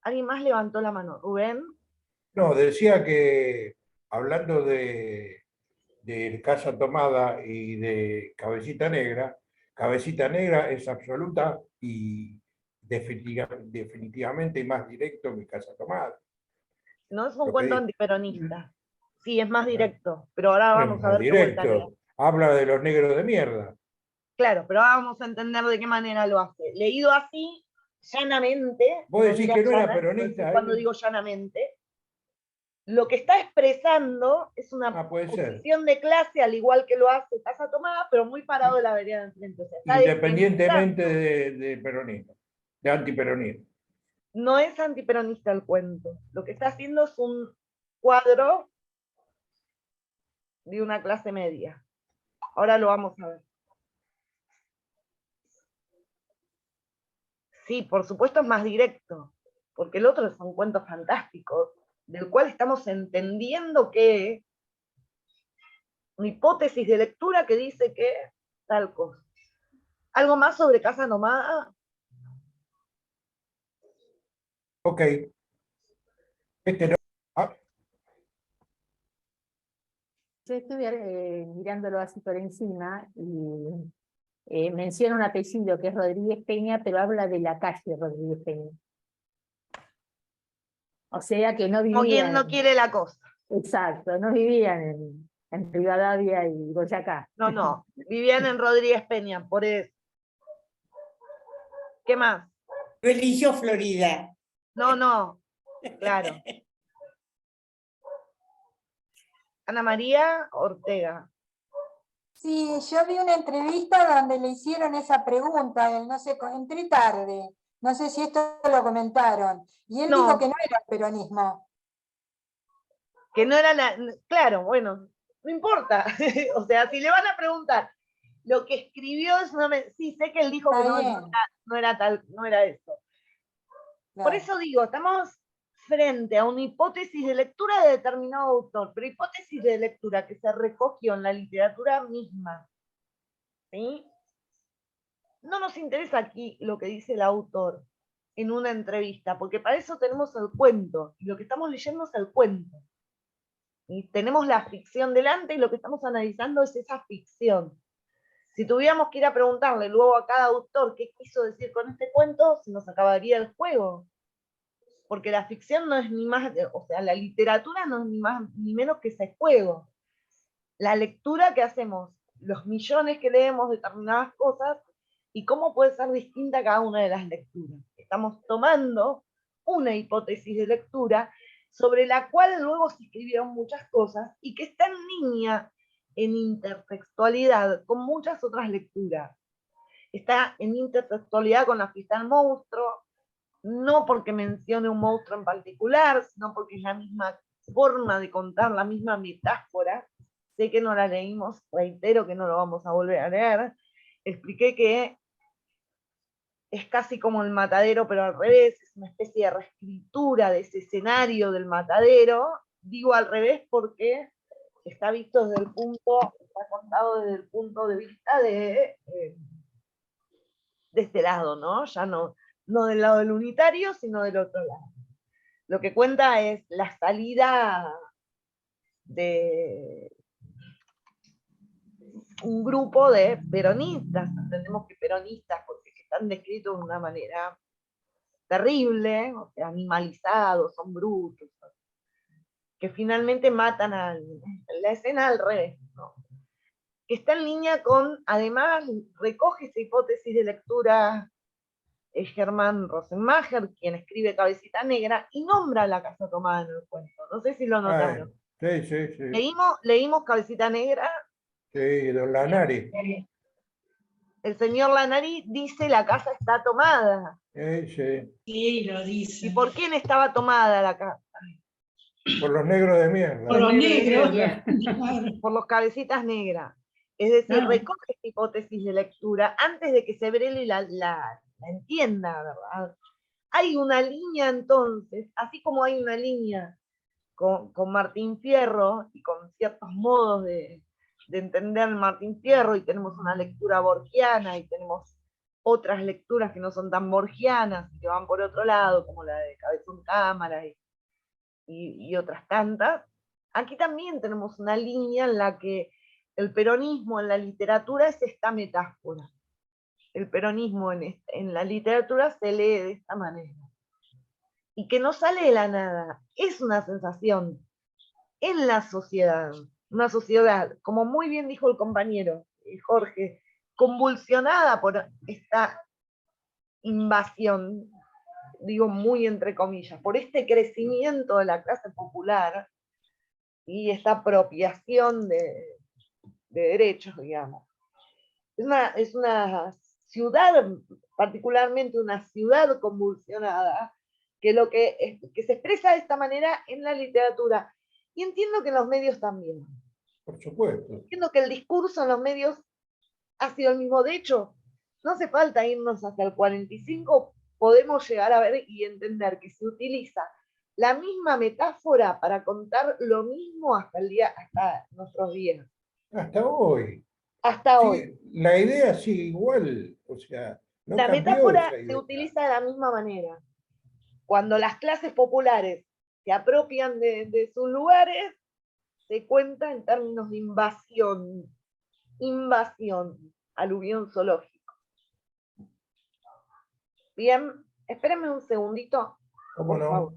¿Alguien más levantó la mano? ¿Rubén? No, decía que hablando de Casa Tomada y de Cabecita Negra es absoluta y definitivamente más directo que Casa Tomada. No es un Lo que cuento dice. antiperonista. Sí, es más directo, pero ahora Es vamos a más ver qué vuelta le da. directo. Habla de los negros de mierda. Claro, pero ahora vamos a entender de qué manera lo hace. Leído así, llanamente, Vos decís dirá que no era llana, peronista, cuando digo llanamente, lo que está expresando es una puede ser. posición de clase, al igual que lo hace Casa Tomada, pero muy parado de la vereda de enfrente. O sea, está Independientemente descentrando. de peronismo, de antiperonismo. No es antiperonista el cuento. Lo que está haciendo es un cuadro de una clase media. Ahora lo vamos a ver. Sí, por supuesto es más directo, porque el otro es un cuento fantástico, del cual estamos entendiendo que una hipótesis de lectura que dice que tal cosa. ¿Algo más sobre Casa Tomada? Ok. No. Yo estuve mirándolo así por encima y menciona un apellido que es Rodríguez Peña, pero habla de la calle Rodríguez Peña. O sea que no vivían... Como quien no quiere la cosa. Exacto, no vivían en Rivadavia y Boyacá. No, vivían en Rodríguez Peña, por eso. ¿Qué más? Lo eligió Florida. No, claro. Ana María Ortega. Sí, yo vi una entrevista donde le hicieron esa pregunta, no sé, entré tarde, no sé si esto lo comentaron, y él dijo que no era el peronismo. Que no era claro, bueno, no importa. O sea, si le van a preguntar, lo que escribió es una... Sí, sé que él dijo que no era eso. Claro. Por eso digo, estamos frente a una hipótesis de lectura de determinado autor, pero hipótesis de lectura que se recogió en la literatura misma. ¿Sí? No nos interesa aquí lo que dice el autor en una entrevista, porque para eso tenemos el cuento, y lo que estamos leyendo es el cuento. Y tenemos la ficción delante y lo que estamos analizando es esa ficción. Si tuviéramos que ir a preguntarle luego a cada autor qué quiso decir con este cuento, se nos acabaría el juego. Porque la ficción no es ni más, o sea, la literatura no es ni más ni menos que ese juego. La lectura que hacemos, los millones que leemos determinadas cosas, y cómo puede ser distinta cada una de las lecturas. Estamos tomando una hipótesis de lectura sobre la cual luego se escribieron muchas cosas y que está en línea, en intertextualidad con muchas otras lecturas. Está en intertextualidad con La fiesta del monstruo, no porque mencione un monstruo en particular, sino porque es la misma forma de contar, la misma metáfora. Sé que no la leímos, reitero que no lo vamos a volver a leer. Expliqué que es casi como el matadero, pero al revés, es una especie de reescritura de ese escenario del matadero. Digo al revés porque está visto desde el punto, está contado desde el punto de vista de este lado, ¿no? Ya no del lado del unitario, sino del otro lado. Lo que cuenta es la salida de un grupo de peronistas, entendemos que peronistas porque están descritos de una manera terrible, o sea, animalizados, son brutos, que finalmente matan la escena al revés, ¿no? Que está en línea con, además, recoge esa hipótesis de lectura Germán Rosenmacher, quien escribe Cabecita Negra, y nombra la Casa Tomada en el cuento. No sé si lo notaron. Sí. Leímos Cabecita Negra. Sí, don Lanari. El señor Lanari dice la casa está tomada. Sí, lo dice. ¿Y por quién estaba tomada la casa? Por los negros de mierda. Por los negros. Por los cabecitas negras. Es decir, recoge esta hipótesis de lectura antes de que Sebrelli la entienda, ¿verdad? Hay una línea entonces, así como hay una línea con Martín Fierro y con ciertos modos de de entender Martín Fierro, y tenemos una lectura borgiana, y tenemos otras lecturas que no son tan borgianas, que van por otro lado, como la de Cabezón Cámara y otras tantas. Aquí también tenemos una línea en la que el peronismo en la literatura es esta metáfora. El peronismo en la literatura se lee de esta manera. Y que no sale de la nada, es una sensación en la sociedad. Una sociedad, como muy bien dijo el compañero Jorge, convulsionada por esta invasión, digo muy entre comillas, por este crecimiento de la clase popular y esta apropiación de derechos, digamos. Es una ciudad, particularmente una ciudad convulsionada, que se expresa de esta manera en la literatura. Y entiendo que en los medios también. Por supuesto. Entiendo que el discurso en los medios ha sido el mismo. De hecho, no hace falta irnos hasta el 45, podemos llegar a ver y entender que se utiliza la misma metáfora para contar lo mismo hasta nuestros días. Hasta hoy. Hasta sí, hoy. La idea sigue igual, o sea, no la cambió metáfora esa idea. se utiliza de la misma manera. Cuando las clases populares se apropian de sus lugares, se cuenta en términos de invasión, aluvión zoológico. Bien, espérenme un segundito. ¿Cómo no? Favor.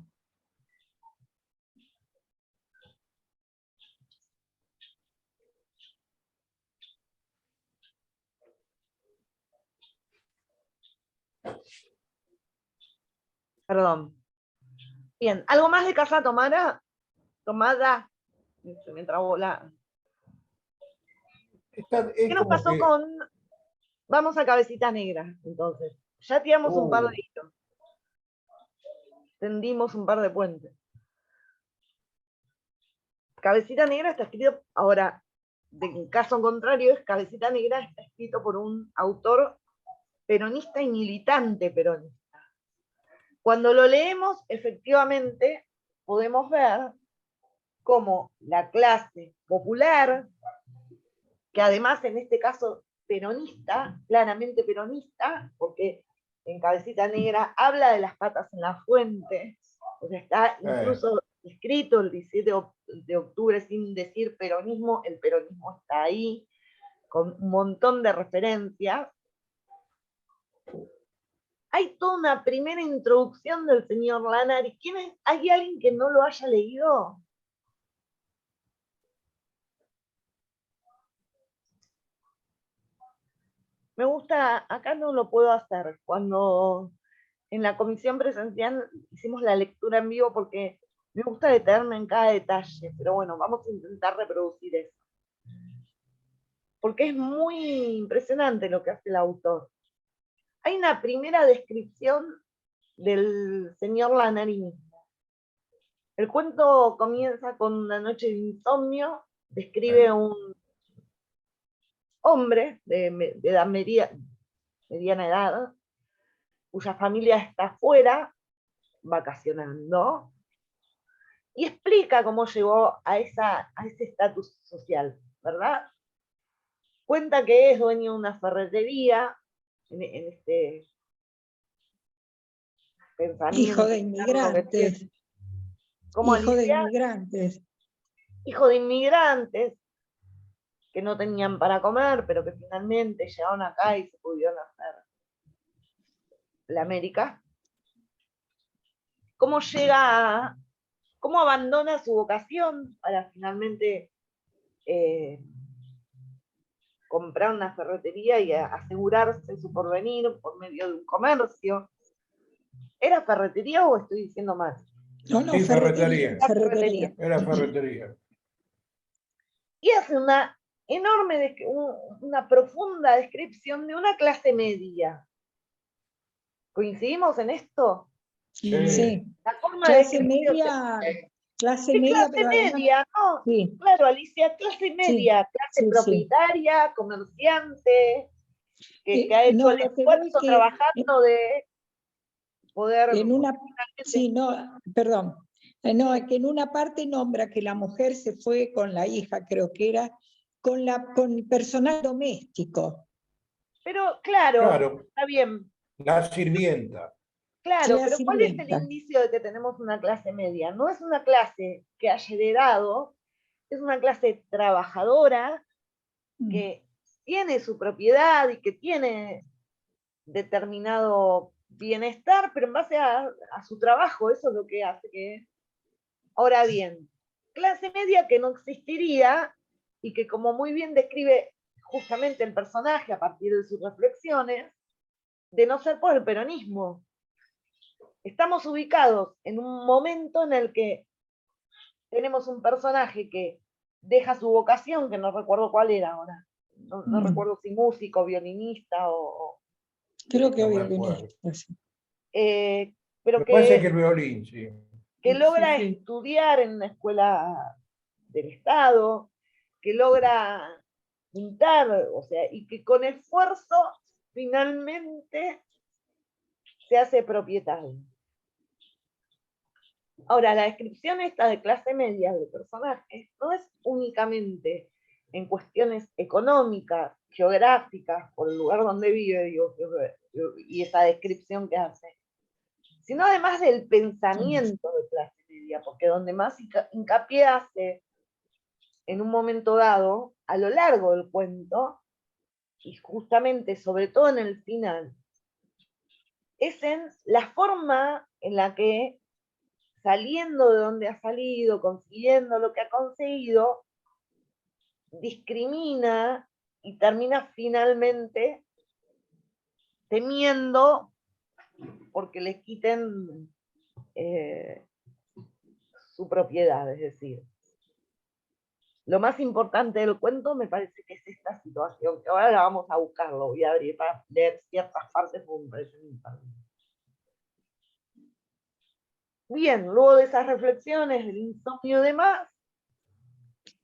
Perdón. Bien, ¿algo más de Casa Tomada? Se me trabó la... ¿Qué nos pasó con... Vamos a Cabecita Negra, entonces. Ya tiramos un par de hilos. Tendimos un par de puentes. Cabecita Negra está escrito... Ahora, en caso contrario, Cabecita Negra está escrito por un autor peronista y militante peronista. Cuando lo leemos, efectivamente, podemos ver cómo la clase popular, que además en este caso peronista, claramente peronista, porque en Cabecita Negra habla de las patas en la fuente, o sea, está incluso escrito el 17 de octubre sin decir peronismo, el peronismo está ahí, con un montón de referencias. Hay toda una primera introducción del señor Lanari. ¿Hay alguien que no lo haya leído? Me gusta, acá no lo puedo hacer, cuando en la comisión presencial hicimos la lectura en vivo porque me gusta detenerme en cada detalle, pero bueno, vamos a intentar reproducir eso. Porque es muy impresionante lo que hace el autor. Hay una primera descripción del señor Lanari mismo. El cuento comienza con una noche de insomnio, describe un hombre de edad mediana edad, cuya familia está afuera, vacacionando, y explica cómo llegó a ese estatus social, ¿verdad? Cuenta que es dueño de una ferretería, en este pensamiento. Hijo de inmigrantes. Hijo de inmigrantes que no tenían para comer, pero que finalmente llegaron acá y se pudieron hacer la América. ¿Cómo cómo abandona su vocación para finalmente comprar una ferretería y asegurarse su porvenir por medio de un comercio? ¿Era ferretería o estoy diciendo mal? No, sí, ferretería. Era ferretería. Y hace una enorme, una profunda descripción de una clase media. ¿Coincidimos en esto? Sí. La forma clase de media, clase media, ¿no? Sí. Claro, Alicia, clase media, clase propietaria, comerciante, que ha hecho el esfuerzo trabajando de poder... No, es que en una parte nombra que la mujer se fue con la hija, creo que era, con personal doméstico. Pero claro, Claro. está bien. La sirvienta. Claro, La pero ¿cuál es el sirvienta. indicio de que tenemos una clase media? No es una clase que haya heredado, es una clase trabajadora que tiene su propiedad y que tiene determinado bienestar, pero en base a su trabajo, eso es lo que hace que... Ahora bien, clase media que no existiría y que, como muy bien describe justamente el personaje a partir de sus reflexiones, de no ser por el peronismo. Estamos ubicados en un momento en el que tenemos un personaje que deja su vocación, que no recuerdo cuál era ahora, no recuerdo si músico, violinista o... Creo que No me violinista, sí. Pero Me parece que el violín, sí. que logra Sí, sí. estudiar en una escuela del Estado, que logra pintar, o sea, y que con esfuerzo finalmente se hace propietario. Ahora, la descripción esta de clase media de personajes no es únicamente en cuestiones económicas, geográficas, por el lugar donde vive, digo, y esa descripción que hace, sino además del pensamiento de clase media, porque donde más hincapié hace en un momento dado, a lo largo del cuento, y justamente sobre todo en el final, es en la forma en la que, saliendo de donde ha salido, consiguiendo lo que ha conseguido, discrimina y termina finalmente temiendo porque les quiten su propiedad, es decir. Lo más importante del cuento me parece que es esta situación, que ahora la vamos a buscar, lo voy a abrir para leer ciertas partes porque me parecen importantes. Bien, luego de esas reflexiones del insomnio y demás,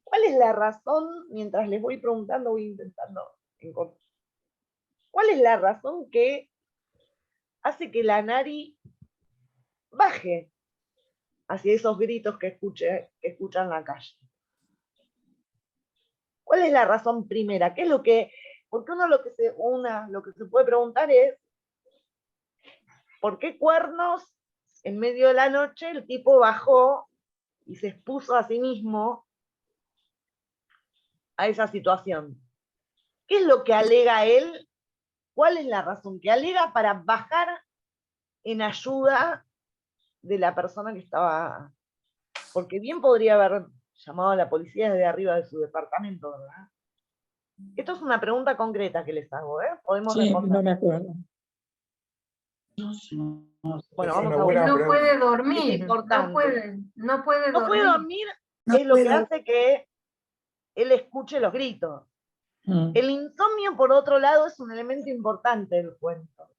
¿cuál es la razón, mientras les voy preguntando, voy intentando encontrar, cuál es la razón que hace que la Nari baje hacia esos gritos que escuchan en la calle? ¿Cuál es la razón primera? ¿Qué es lo que, porque lo que se puede preguntar es, ¿por qué cuernos en medio de la noche el tipo bajó y se expuso a sí mismo a esa situación? ¿Qué es lo que alega él? ¿Cuál es la razón que alega para bajar en ayuda de la persona que estaba? Porque bien podría haber llamado a la policía desde arriba de su departamento, ¿verdad? Esto es una pregunta concreta que les hago, ¿eh? Podemos Sí, responder. no me acuerdo. Bueno, Es vamos una a buena buscar. No puede Es dormir, importante. no puede No puede dormir, No es lo que puedo. hace que él escuche los gritos. Mm. El insomnio, por otro lado, es un elemento importante del cuento.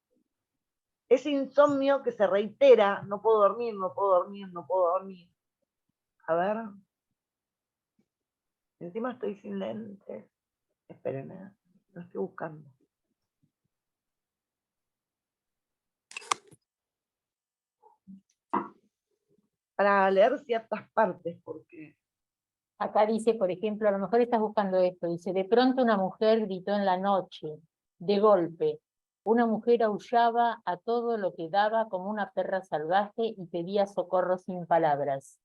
Ese insomnio que se reitera, no puedo dormir, no puedo dormir, no puedo dormir. A ver. Encima estoy sin lentes. Esperen, lo estoy buscando. Para leer ciertas partes, porque... Acá dice, por ejemplo, a lo mejor estás buscando esto, dice, de pronto una mujer gritó en la noche, de golpe. Una mujer aullaba a todo lo que daba como una perra salvaje y pedía socorro sin palabras.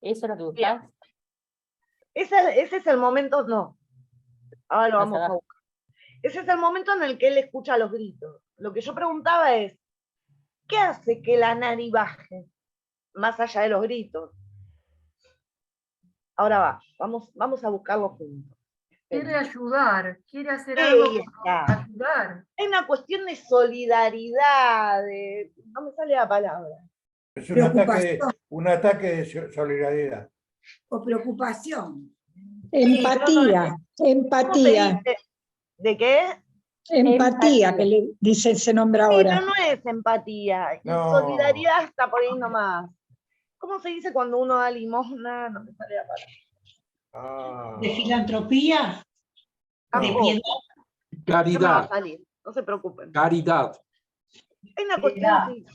¿Eso es lo que buscás? Ese es el momento, no. Ahora lo vamos a abajo. buscar. Ese es el momento en el que él escucha los gritos. Lo que yo preguntaba es, ¿qué hace que la Nari baje? Más allá de los gritos. Ahora vamos a buscarlo juntos. Quiere ayudar, quiere hacer Ahí algo está. para ayudar. Hay una cuestión de solidaridad, no me sale la palabra. Es un ataque de solidaridad. O preocupación. Empatía, empatía. ¿Cómo se dice? ¿De qué? Empatía, que le dice, se nombra Sí, ahora. pero no es empatía. No. Solidaridad está por ahí nomás. ¿Cómo se dice cuando uno da limosna? No me sale la palabra. ¿De filantropía? ¿De piedad? Ya me va a Caridad. salir, no se preocupen. Caridad. Hay una cuestión así,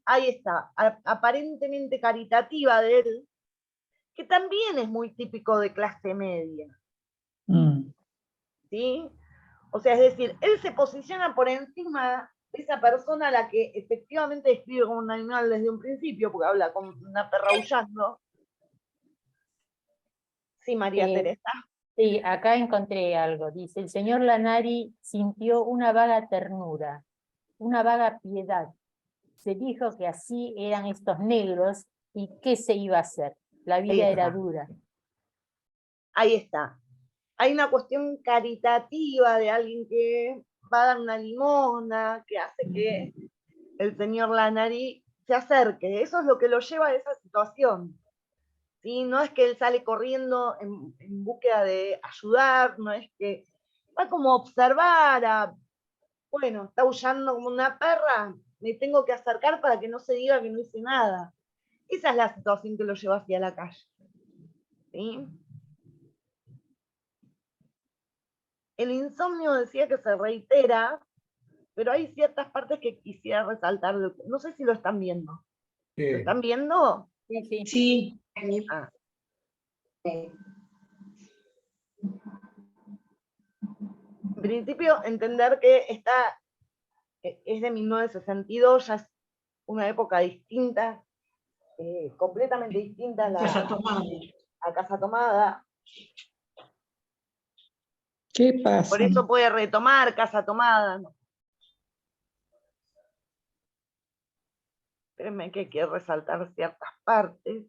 ahí está, aparentemente caritativa de él, que también es muy típico de clase media. ¿Sí? O sea, es decir, él se posiciona por encima de esa persona a la que efectivamente describe como un animal desde un principio, porque habla como una perra aullando. Sí, María Teresa. Sí, acá encontré algo. Dice, el señor Lanari sintió una vaga ternura, una vaga piedad. Se dijo que así eran estos negros y qué se iba a hacer. La vida era dura. Ahí está. Hay una cuestión caritativa de alguien que va a dar una limosna, que hace que el señor Lanari se acerque. Eso es lo que lo lleva a esa situación. ¿Sí? No es que él sale corriendo en búsqueda de ayudar, no es que va como a observar, bueno, está aullando como una perra, me tengo que acercar para que no se diga que no hice nada. Esa es la situación que lo lleva hacia la calle. ¿Sí? El insomnio decía que se reitera, pero hay ciertas partes que quisiera resaltar. No sé si lo están viendo. Sí. ¿Lo están viendo? Sí. Sí. Ah. En principio, entender que esta es de 1962, ya es una época distinta, completamente distinta a Casa Tomada. ¿Qué pasa? Por eso puede retomar Casa Tomada. Espérenme que quiero resaltar ciertas partes.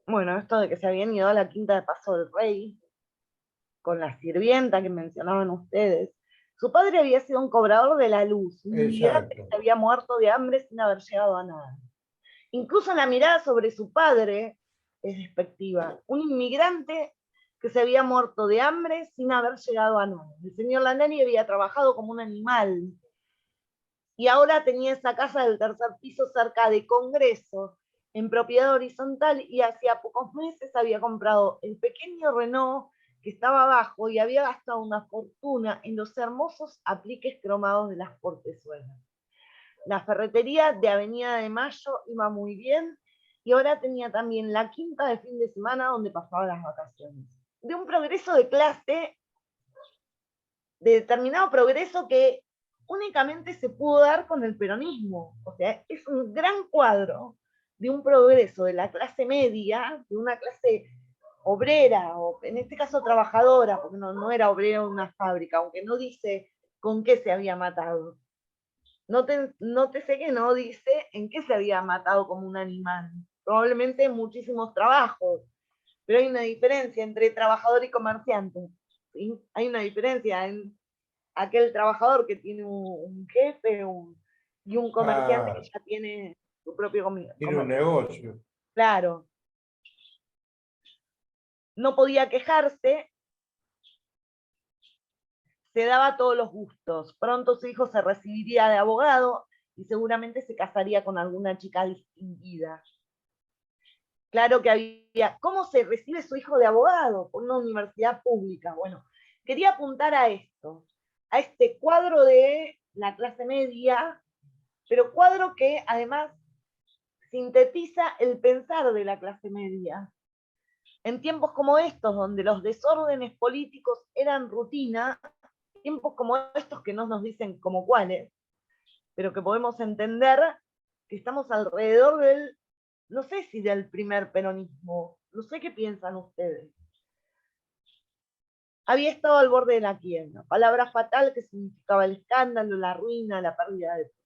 Bueno, esto de que se habían ido a la quinta de Paso del Rey, con la sirvienta que mencionaban ustedes. Su padre había sido un cobrador de la luz, un inmigrante que se había muerto de hambre sin haber llegado a nada. Incluso la mirada sobre su padre es despectiva. Un inmigrante que se había muerto de hambre sin haber llegado a nada. El señor Lanari había trabajado como un animal y ahora tenía esa casa del tercer piso cerca de Congreso, en propiedad horizontal, y hacía pocos meses había comprado el pequeño Renault que estaba abajo y había gastado una fortuna en los hermosos apliques cromados de las portezuelas. La ferretería de Avenida de Mayo iba muy bien y ahora tenía también la quinta de fin de semana donde pasaba las vacaciones. De un progreso de clase, de determinado progreso que únicamente se pudo dar con el peronismo. O sea, es un gran cuadro de un progreso de la clase media, de una clase obrera, o en este caso trabajadora, porque no era obrera en una fábrica, aunque no dice con qué se había matado. Nótese que no dice en qué se había matado como un animal. Probablemente en muchísimos trabajos, pero hay una diferencia entre trabajador y comerciante. ¿Sí? Hay una diferencia en aquel trabajador que tiene un jefe y un comerciante que ya tiene su propio comercio. Tiene un negocio. Claro. No podía quejarse, se daba todos los gustos. Pronto su hijo se recibiría de abogado y seguramente se casaría con alguna chica distinguida. Claro que había... ¿Cómo se recibe su hijo de abogado? Por una universidad pública. Bueno, quería apuntar a esto, a este cuadro de la clase media, pero cuadro que además sintetiza el pensar de la clase media. En tiempos como estos, donde los desórdenes políticos eran rutina, tiempos como estos que no nos dicen como cuáles, pero que podemos entender que estamos alrededor del, no sé si del primer peronismo, no sé qué piensan ustedes. Había estado al borde de la quiebra, palabra fatal que significaba el escándalo, la ruina, la pérdida de todo.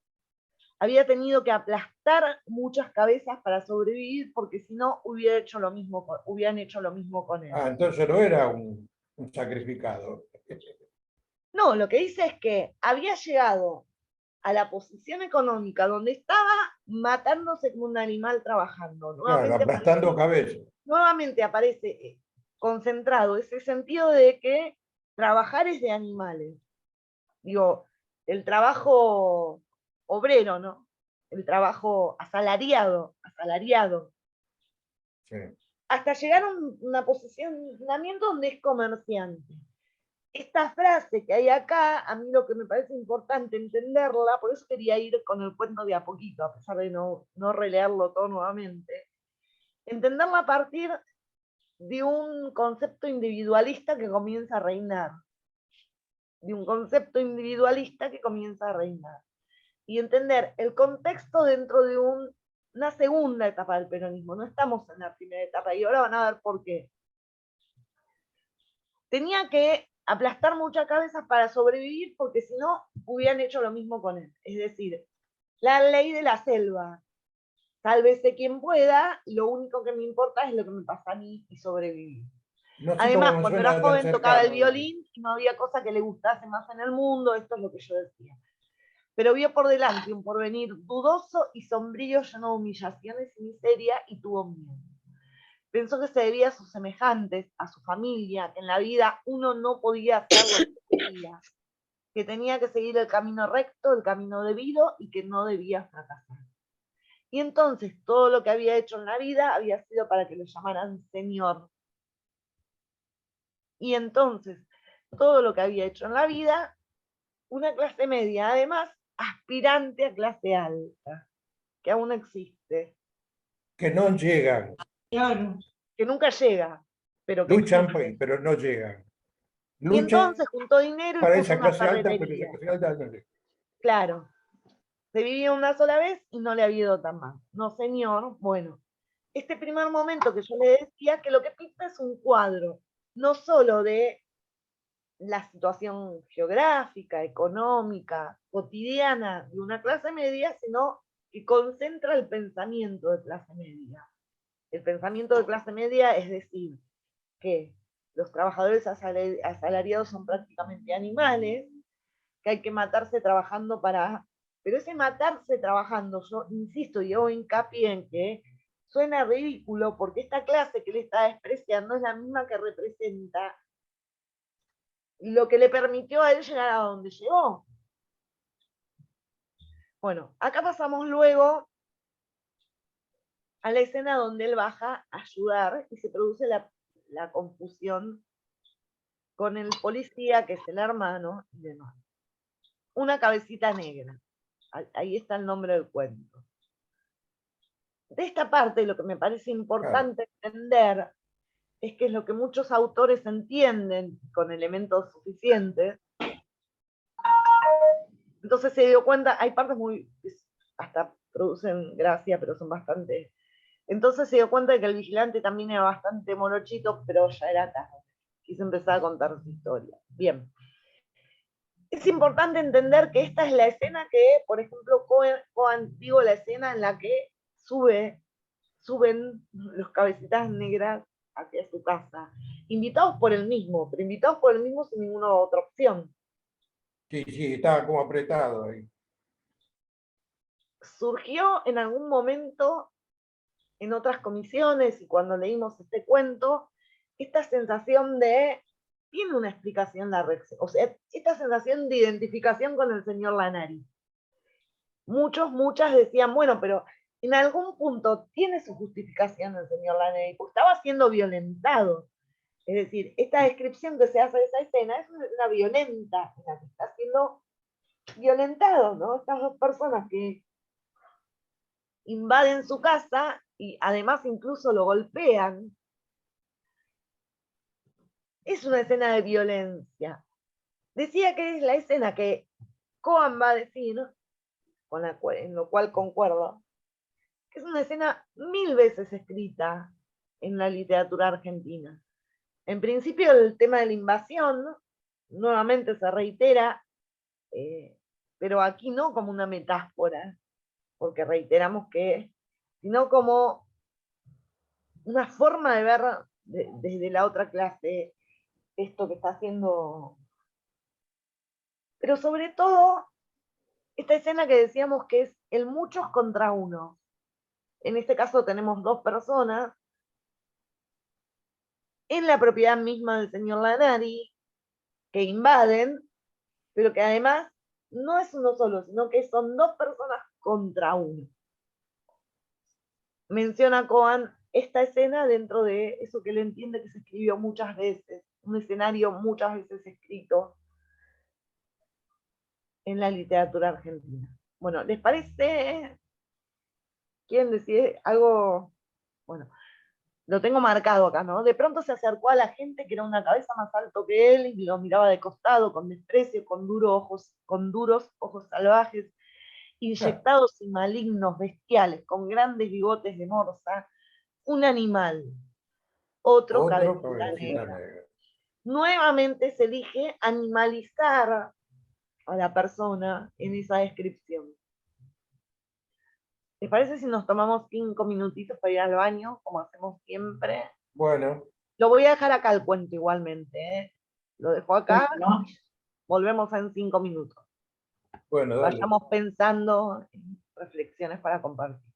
Había tenido que aplastar muchas cabezas para sobrevivir, porque si no hubieran hecho lo mismo con él. Ah, entonces no era un sacrificado. No, lo que dice es que había llegado a la posición económica donde estaba matándose como un animal trabajando. Claro, aplastando cabezas. Nuevamente aparece concentrado ese sentido de que trabajar es de animales. Digo, el trabajo obrero, ¿no? El trabajo asalariado. Sí. Hasta llegar a una posicionamiento donde es comerciante. Esta frase que hay acá, a mí lo que me parece importante entenderla, por eso quería ir con el cuento de a poquito, a pesar de no releerlo todo nuevamente, entenderla a partir de un concepto individualista que comienza a reinar. Y entender el contexto dentro de una segunda etapa del peronismo. No estamos en la primera etapa, y ahora van a ver por qué. Tenía que aplastar muchas cabezas para sobrevivir, porque si no, hubieran hecho lo mismo con él. Es decir, la ley de la selva. Sálvese quien pueda, lo único que me importa es lo que me pasa a mí y sobrevivir. No sé Además, cómo me cuando suena era tan joven tocaba el cercano. violín y no había cosa que le gustase más en el mundo, esto es lo que yo decía. Pero vio por delante un porvenir dudoso y sombrío, lleno de humillaciones y miseria, y tuvo miedo. Pensó que se debía a sus semejantes, a su familia, que en la vida uno no podía hacer lo que quería, que tenía que seguir el camino recto, el camino debido, y que no debía fracasar. Y entonces todo lo que había hecho en la vida había sido para que lo llamaran señor. Y entonces todo lo que había hecho en la vida, una clase media, además aspirante a clase alta, que aún existe. Que no llegan. Claro. Que nunca llega, pero que Luchan, existe. pero no llegan. Y Luchan entonces juntó dinero y para puso esa una clase alta, pero esa ferretería. clase alta no llega. Claro. Se vivía una sola vez y no le había ido tan mal. No, señor. Bueno, este primer momento que yo le decía, que lo que pinta es un cuadro, no solo de la situación geográfica, económica, cotidiana de una clase media, sino que concentra el pensamiento de clase media. El pensamiento de clase media es decir, que los trabajadores asalariados son prácticamente animales, que hay que matarse trabajando para... Pero ese matarse trabajando, yo insisto y hago hincapié en que suena ridículo, porque esta clase que le está despreciando es la misma que representa lo que le permitió a él llegar a donde llegó. Bueno, acá pasamos luego a la escena donde él baja a ayudar y se produce la confusión con el policía, que es el hermano, y demás. Una cabecita negra. Ahí está el nombre del cuento. De esta parte, lo que me parece importante entender es que es lo que muchos autores entienden con elementos suficientes. Entonces se dio cuenta, hay partes muy, hasta producen gracia, pero son bastante... Entonces se dio cuenta de que el vigilante también era bastante morochito, pero ya era tarde. Quiso empezar a contar su historia. Bien. Es importante entender que esta es la escena que, por ejemplo, digo la escena en la que suben los cabecitas negras hacia su casa, invitados por él mismo, pero invitados por él mismo sin ninguna otra opción. Sí, estaba como apretado ahí. Surgió en algún momento en otras comisiones y cuando leímos este cuento, esta sensación de, tiene una explicación la reacción, o sea, esta sensación de identificación con el señor Lanari. Muchas decían, bueno, pero en algún punto tiene su justificación el señor Lanari, porque estaba siendo violentado. Es decir, esta descripción que se hace de esa escena es una violenta, en la que está siendo violentado, ¿no? Estas dos personas que invaden su casa y además incluso lo golpean. Es una escena de violencia. Decía que es la escena que Coan va a decir, en lo cual concuerdo, que es una escena 1000 veces escrita en la literatura argentina. En principio el tema de la invasión nuevamente se reitera, pero aquí no como una metáfora, porque reiteramos que, sino como una forma de ver desde la otra clase esto que está haciendo. Pero sobre todo, esta escena que decíamos que es el muchos contra uno. En este caso tenemos dos personas en la propiedad misma del señor Lanari, que invaden, pero que además no es uno solo, sino que son dos personas contra uno. Menciona Cohen esta escena dentro de eso que él entiende que se escribió muchas veces, un escenario muchas veces escrito en la literatura argentina. Bueno, ¿les parece? ¿Quieren decir algo? Bueno, lo tengo marcado acá, ¿no? De pronto se acercó a la gente que era una cabeza más alto que él y lo miraba de costado, con desprecio, con duros ojos salvajes, inyectados y malignos, bestiales, con grandes bigotes de morsa, un animal, otro cabecita negra. Nuevamente se elige animalizar a la persona en esa descripción. ¿Les parece si nos tomamos 5 minutitos para ir al baño, como hacemos siempre? Bueno. Lo voy a dejar acá el cuento igualmente, ¿eh? Lo dejo acá, ¿no? volvemos en 5 minutos. Bueno, dale. Vayamos pensando en reflexiones para compartir.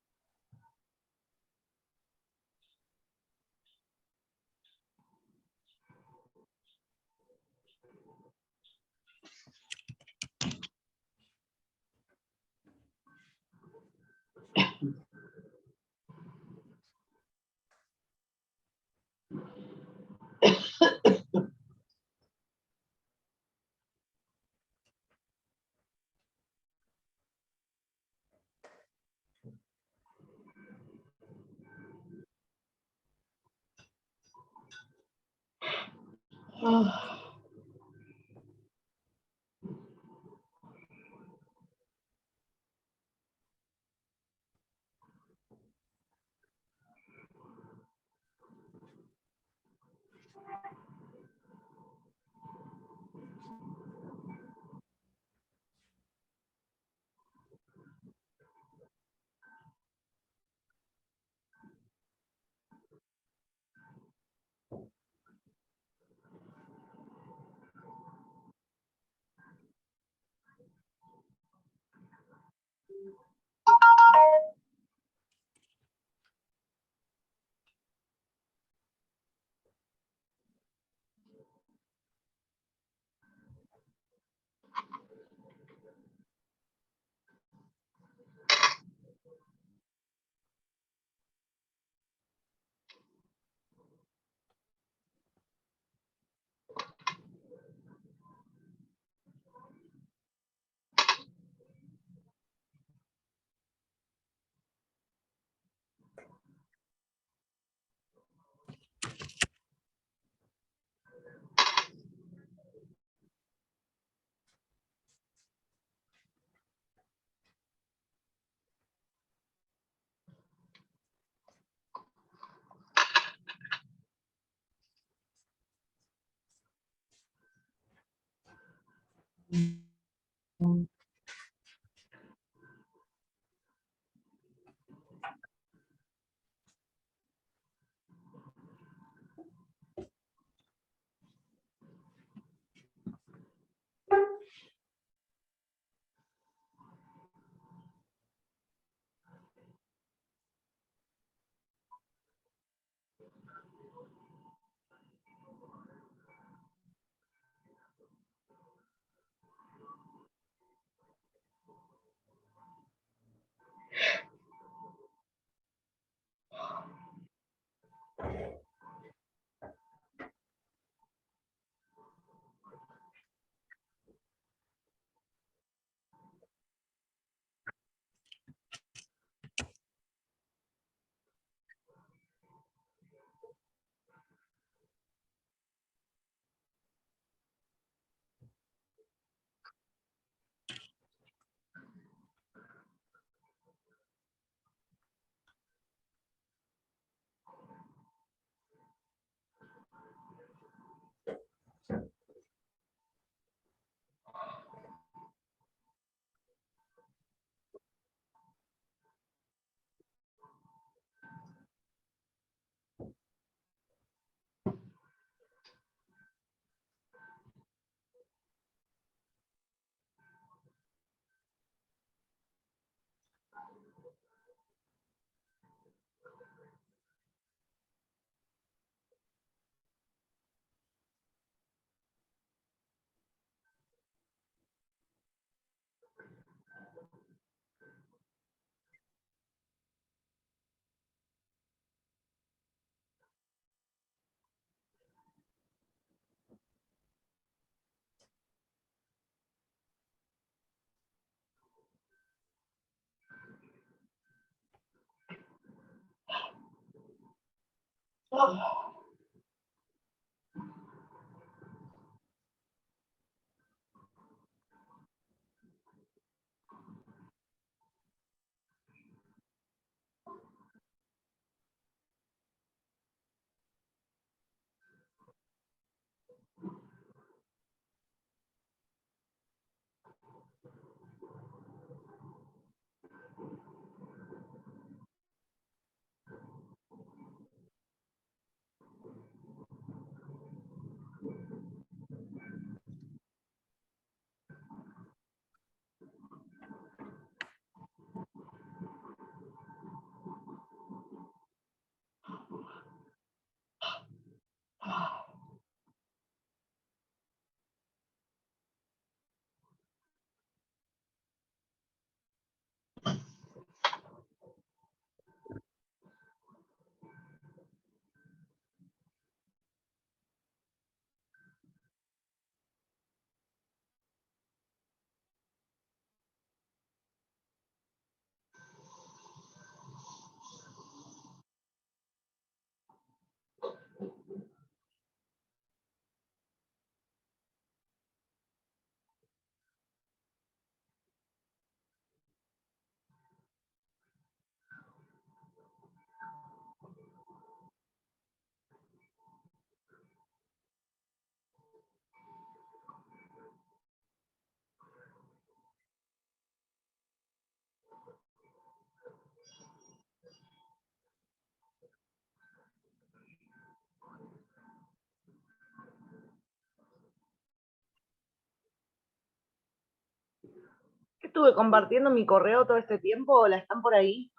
Estuve compartiendo mi correo todo este tiempo, ¿la están por ahí?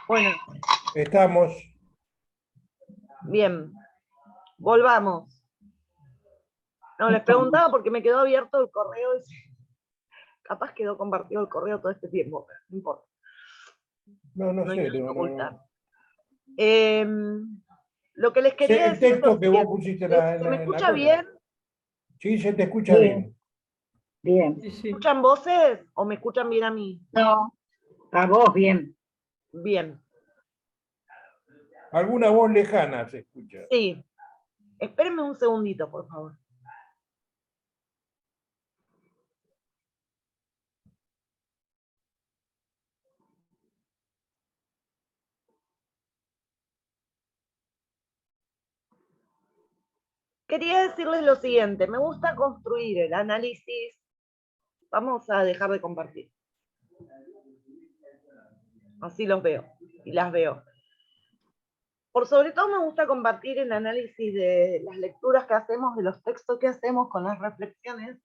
Bueno. Estamos. Bien. Volvamos. No, les preguntaba porque me quedó abierto el correo. Capaz quedó compartido el correo todo este tiempo, pero no importa. No sé. Lo que les quería el decir... texto que vos pusiste ¿Se me escucha bien? Sí, se te escucha bien. Bien. ¿Me escuchan voces o me escuchan bien a mí? No, a vos bien. Bien. Alguna voz lejana se escucha. Sí. Espérenme un segundito, por favor. Quería decirles lo siguiente, me gusta construir el análisis. Vamos a dejar de compartir. Así los veo y las veo. Por sobre todo me gusta compartir el análisis de las lecturas que hacemos, de los textos que hacemos con las reflexiones,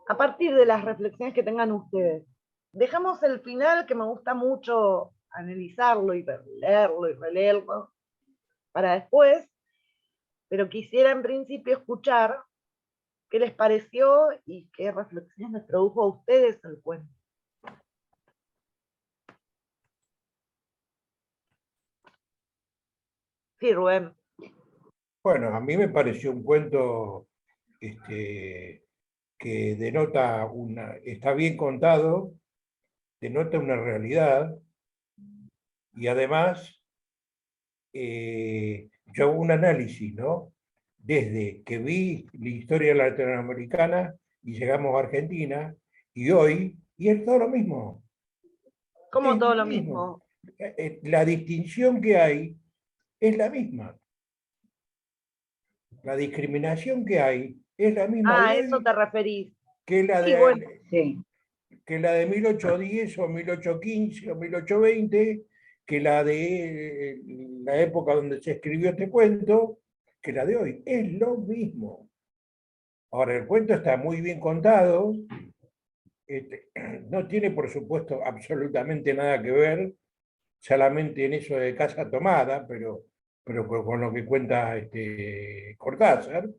a partir de las reflexiones que tengan ustedes. Dejamos el final, que me gusta mucho analizarlo y leerlo y releerlo para después, pero quisiera en principio escuchar qué les pareció y qué reflexiones les produjo a ustedes el cuento. Sí, Rubén. Bueno, a mí me pareció un cuento que denota está bien contado, denota una realidad, y además yo hago un análisis, ¿no? Desde que vi la historia latinoamericana y llegamos a Argentina, y hoy, y es todo lo mismo. ¿Cómo todo lo mismo? La distinción que hay es la misma. La discriminación que hay es la misma. A eso te referís. Que la de, sí, bueno. que la de 1810 o 1815 o 1820, que la de la época donde se escribió este cuento, que la de hoy. Es lo mismo. Ahora, el cuento está muy bien contado, no tiene, por supuesto, absolutamente nada que ver, solamente en eso de Casa Tomada, pero con lo que cuenta Cortázar,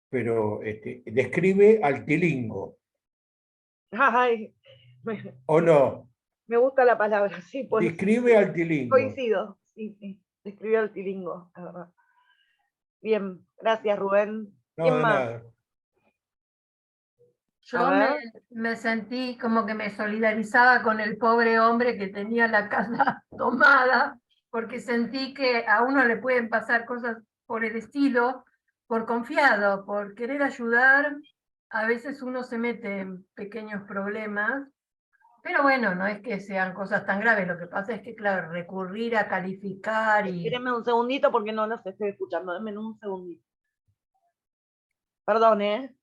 pero describe al tilingo. Ay, ¿O no? Me gusta la palabra, sí. Pues, describe al tilingo. Coincido, sí, describe al tilingo, la verdad. Bien, gracias Rubén. No, ¿Quién de más? nada. Yo me sentí como que me solidarizaba con el pobre hombre que tenía la casa tomada, porque sentí que a uno le pueden pasar cosas por el estilo, por confiado, por querer ayudar. A veces uno se mete en pequeños problemas, pero bueno, no es que sean cosas tan graves. Lo que pasa es que, claro, recurrir a calificar y... Espérenme un segundito porque no los estoy escuchando. Denme un segundito. Perdón, ¿eh?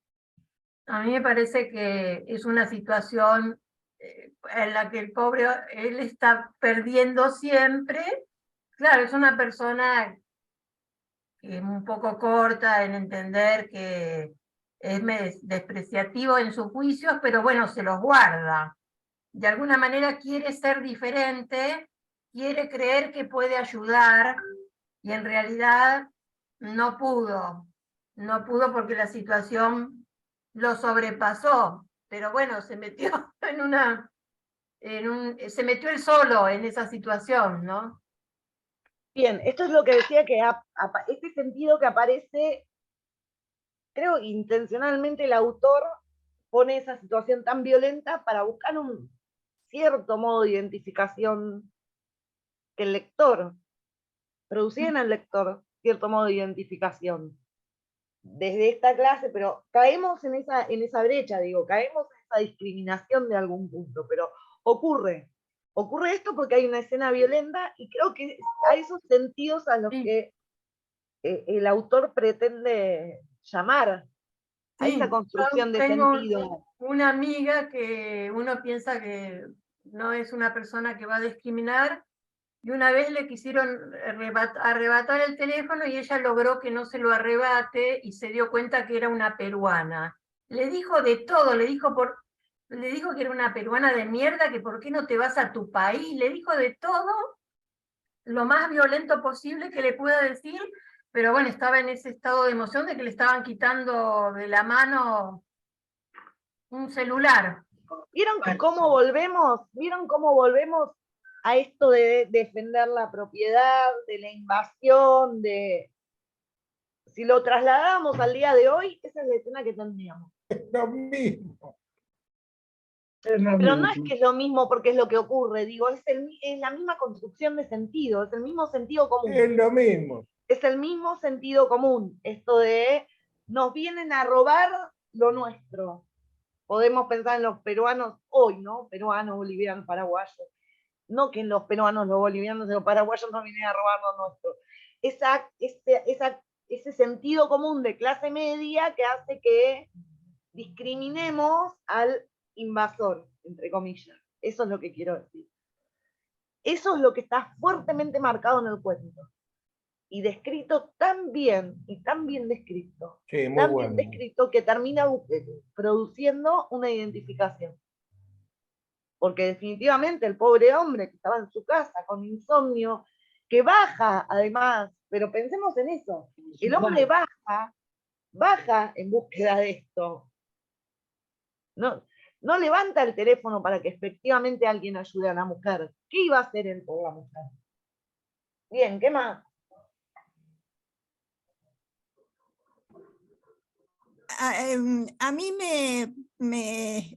A mí me parece que es una situación en la que el pobre, él está perdiendo siempre. Claro, es una persona que es un poco corta en entender que es despreciativo en sus juicios, pero bueno, se los guarda. De alguna manera quiere ser diferente, quiere creer que puede ayudar, y en realidad no pudo. No pudo porque la situación lo sobrepasó, pero bueno, se metió se metió él solo en esa situación, ¿no? Bien, esto es lo que decía, que este sentido que aparece, creo intencionalmente el autor pone esa situación tan violenta para buscar un cierto modo de identificación que el lector, producir en el lector cierto modo de identificación desde esta clase, pero caemos en esa brecha, digo, caemos en esa discriminación de algún punto, pero ocurre esto porque hay una escena violenta, y creo que a esos sentidos a los que el autor pretende llamar, a esa construcción de sentido. Una amiga que uno piensa que no es una persona que va a discriminar, y una vez le quisieron arrebatar el teléfono y ella logró que no se lo arrebate y se dio cuenta que era una peruana. Le dijo de todo, le dijo que era una peruana de mierda, que por qué no te vas a tu país, le dijo de todo, lo más violento posible que le pueda decir, pero bueno, estaba en ese estado de emoción de que le estaban quitando de la mano un celular. ¿Vieron cómo volvemos? ¿Vieron cómo volvemos a esto de defender la propiedad, de la invasión, de... Si lo trasladamos al día de hoy, esa es la escena que tendríamos. Es lo mismo. Pero no es que es lo mismo porque es lo que ocurre, digo, es la misma construcción de sentido, es el mismo sentido común. Es lo mismo. Es el mismo sentido común, esto de nos vienen a robar lo nuestro. Podemos pensar en los peruanos hoy, ¿no? Peruanos, bolivianos, paraguayos. No que en los peruanos, los bolivianos y los paraguayos nos vienen a robar lo nuestro. Ese sentido común de clase media que hace que discriminemos al invasor, entre comillas. Eso es lo que quiero decir. Eso es lo que está fuertemente marcado en el cuento. Y descrito tan bien, y tan bien descrito, sí, muy tan bueno. bien descrito, que termina produciendo una identificación. Porque definitivamente el pobre hombre que estaba en su casa con insomnio, que baja además, pero pensemos en eso, el hombre baja en búsqueda de esto. No levanta el teléfono para que efectivamente alguien ayude a la mujer. ¿Qué iba a hacer él por la mujer? Bien, ¿qué más? A mí me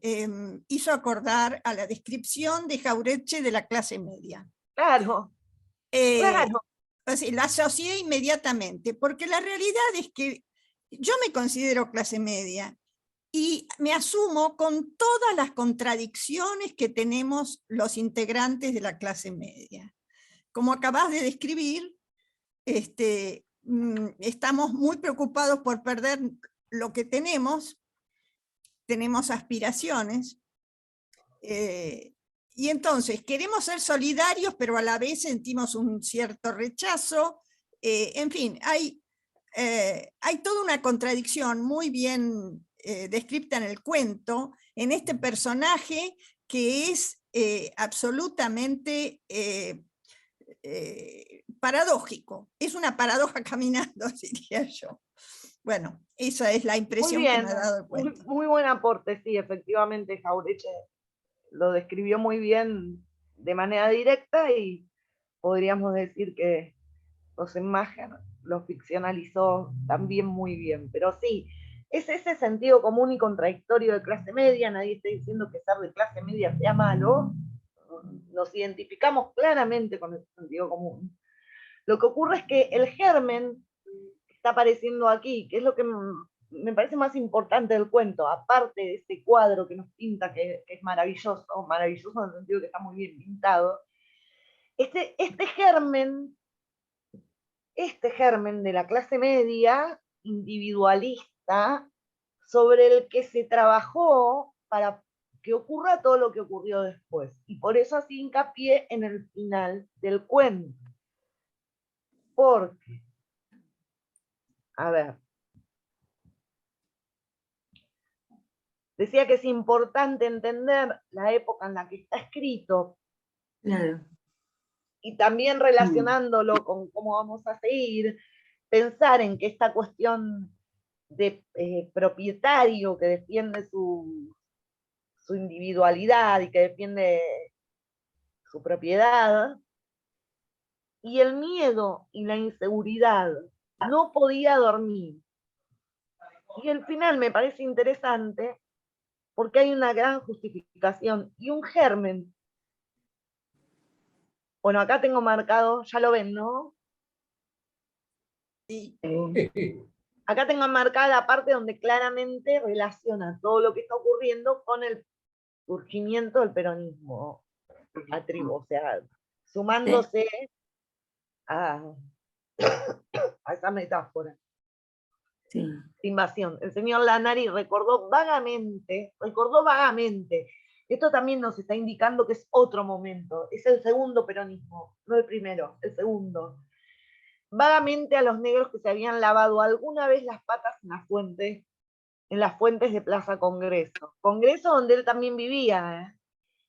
hizo acordar a la descripción de Jauretche de la clase media. Claro, claro. Pues, la asocié inmediatamente, porque la realidad es que yo me considero clase media y me asumo con todas las contradicciones que tenemos los integrantes de la clase media. Como acabas de describir, estamos muy preocupados por perder lo que tenemos aspiraciones, y entonces queremos ser solidarios, pero a la vez sentimos un cierto rechazo. En fin, hay toda una contradicción muy bien descrita en el cuento, en este personaje que es absolutamente paradójico. Es una paradoja caminando, diría yo. Bueno, esa es la impresión que me ha dado el cuento. Muy buen aporte, sí, efectivamente, Jauretche lo describió muy bien de manera directa, y podríamos decir que Rosenmacher lo ficcionalizó también muy bien. Pero sí, Es ese sentido común y contradictorio de clase media. Nadie está diciendo que ser de clase media sea malo. Nos identificamos claramente con ese sentido común. Lo que ocurre es que el germen que está apareciendo aquí, que es lo que me parece más importante del cuento, aparte de este cuadro que nos pinta, que es maravilloso, maravilloso en el sentido que está muy bien pintado, este germen de la clase media, individualista, sobre el que se trabajó para que ocurra todo lo que ocurrió después. Y por eso así hincapié en el final del cuento. Porque, a ver, decía que es importante entender la época en la que está escrito. Claro. Y también relacionándolo con cómo vamos a seguir, pensar en que esta cuestión de propietario que defiende su individualidad y que defiende su propiedad, y el miedo y la inseguridad, no podía dormir. Y el final me parece interesante porque hay una gran justificación y un germen. Bueno, acá tengo marcado, ya lo ven, ¿no? Sí. Acá tengo marcada la parte donde claramente relaciona todo lo que está ocurriendo con el surgimiento del peronismo, o sea, sumándose a esa metáfora. Sí. Invasión. El señor Lanari recordó vagamente, esto también nos está indicando que es otro momento, es el segundo peronismo, no el primero, el segundo. Vagamente a los negros que se habían lavado alguna vez las patas en las fuentes de Plaza Congreso. Congreso donde él también vivía.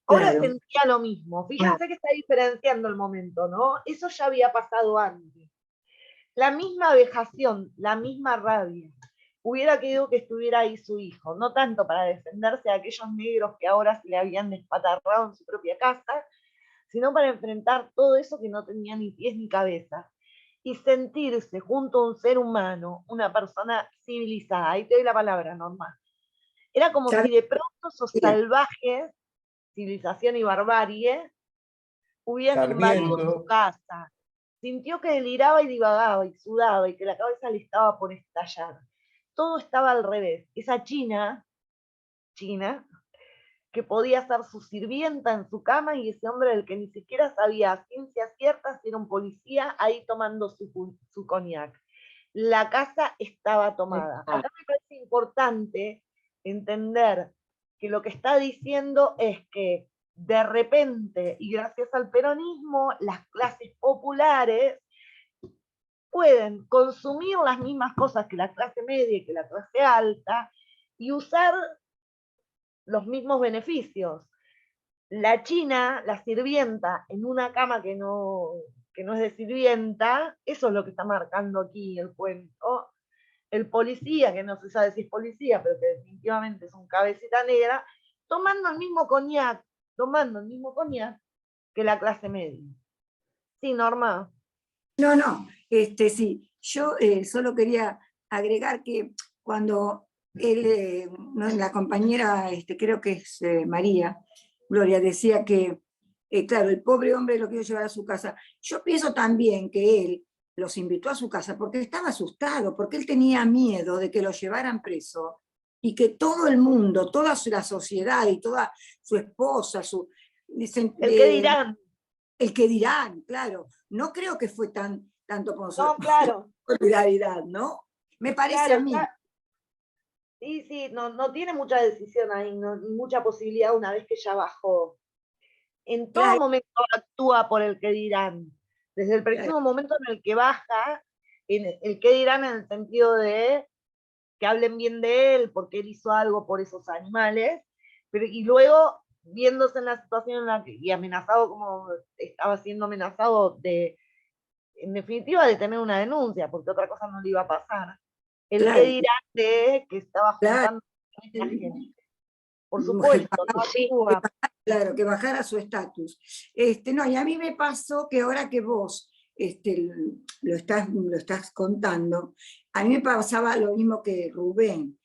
Ahora Claro. sentía lo mismo. Fíjense que está diferenciando el momento, ¿no? Eso ya había pasado antes. La misma vejación, la misma rabia. Hubiera querido que estuviera ahí su hijo, no tanto para defenderse de aquellos negros que ahora se le habían despatarrado en su propia casa, sino para enfrentar todo eso que no tenía ni pies ni cabeza. Y sentirse junto a un ser humano, una persona civilizada. Ahí te doy la palabra, Norma. Era como si de pronto esos salvajes, civilización y barbarie, hubieran invadido su casa. Sintió que deliraba y divagaba y sudaba y que la cabeza le estaba por estallar. Todo estaba al revés. Esa China, que podía ser su sirvienta en su cama, y ese hombre del que ni siquiera sabía a ciencia cierta si era un policía ahí tomando su coñac. La casa estaba tomada. Acá me parece importante entender que lo que está diciendo es que de repente, y gracias al peronismo, las clases populares pueden consumir las mismas cosas que la clase media y que la clase alta y usar los mismos beneficios. La china, la sirvienta, en una cama que no es de sirvienta, eso es lo que está marcando aquí el cuento. El policía, que no se sabe si es policía, pero que definitivamente es un cabecita negra, tomando el mismo coñac que la clase media. Sí, Norma. No, sí. Yo solo quería agregar que cuando él, la compañera, creo que es María, Gloria, decía que, claro, el pobre hombre lo quiso llevar a su casa. Yo pienso también que él los invitó a su casa porque estaba asustado, porque él tenía miedo de que lo llevaran preso y que todo el mundo, toda la sociedad y toda su esposa, el que dirán. El que dirán, claro. No creo que fue tanto como no, claro. solidaridad, ¿no? Me parece claro, a mí. Claro. Sí, no tiene mucha decisión ahí, ni mucha posibilidad una vez que ya bajó. En todo momento actúa por el que dirán. Desde el preciso momento en el que baja, el que dirán en el sentido de que hablen bien de él porque él hizo algo por esos animales, y luego viéndose en la situación en la que, y amenazado como estaba siendo amenazado en definitiva de tener una denuncia, porque otra cosa no le iba a pasar. El que dirán de que estaba juntando a esta gente. Por supuesto, claro, que bajara su estatus. No, y a mí me pasó que ahora que vos lo estás contando, a mí me pasaba lo mismo que Rubén,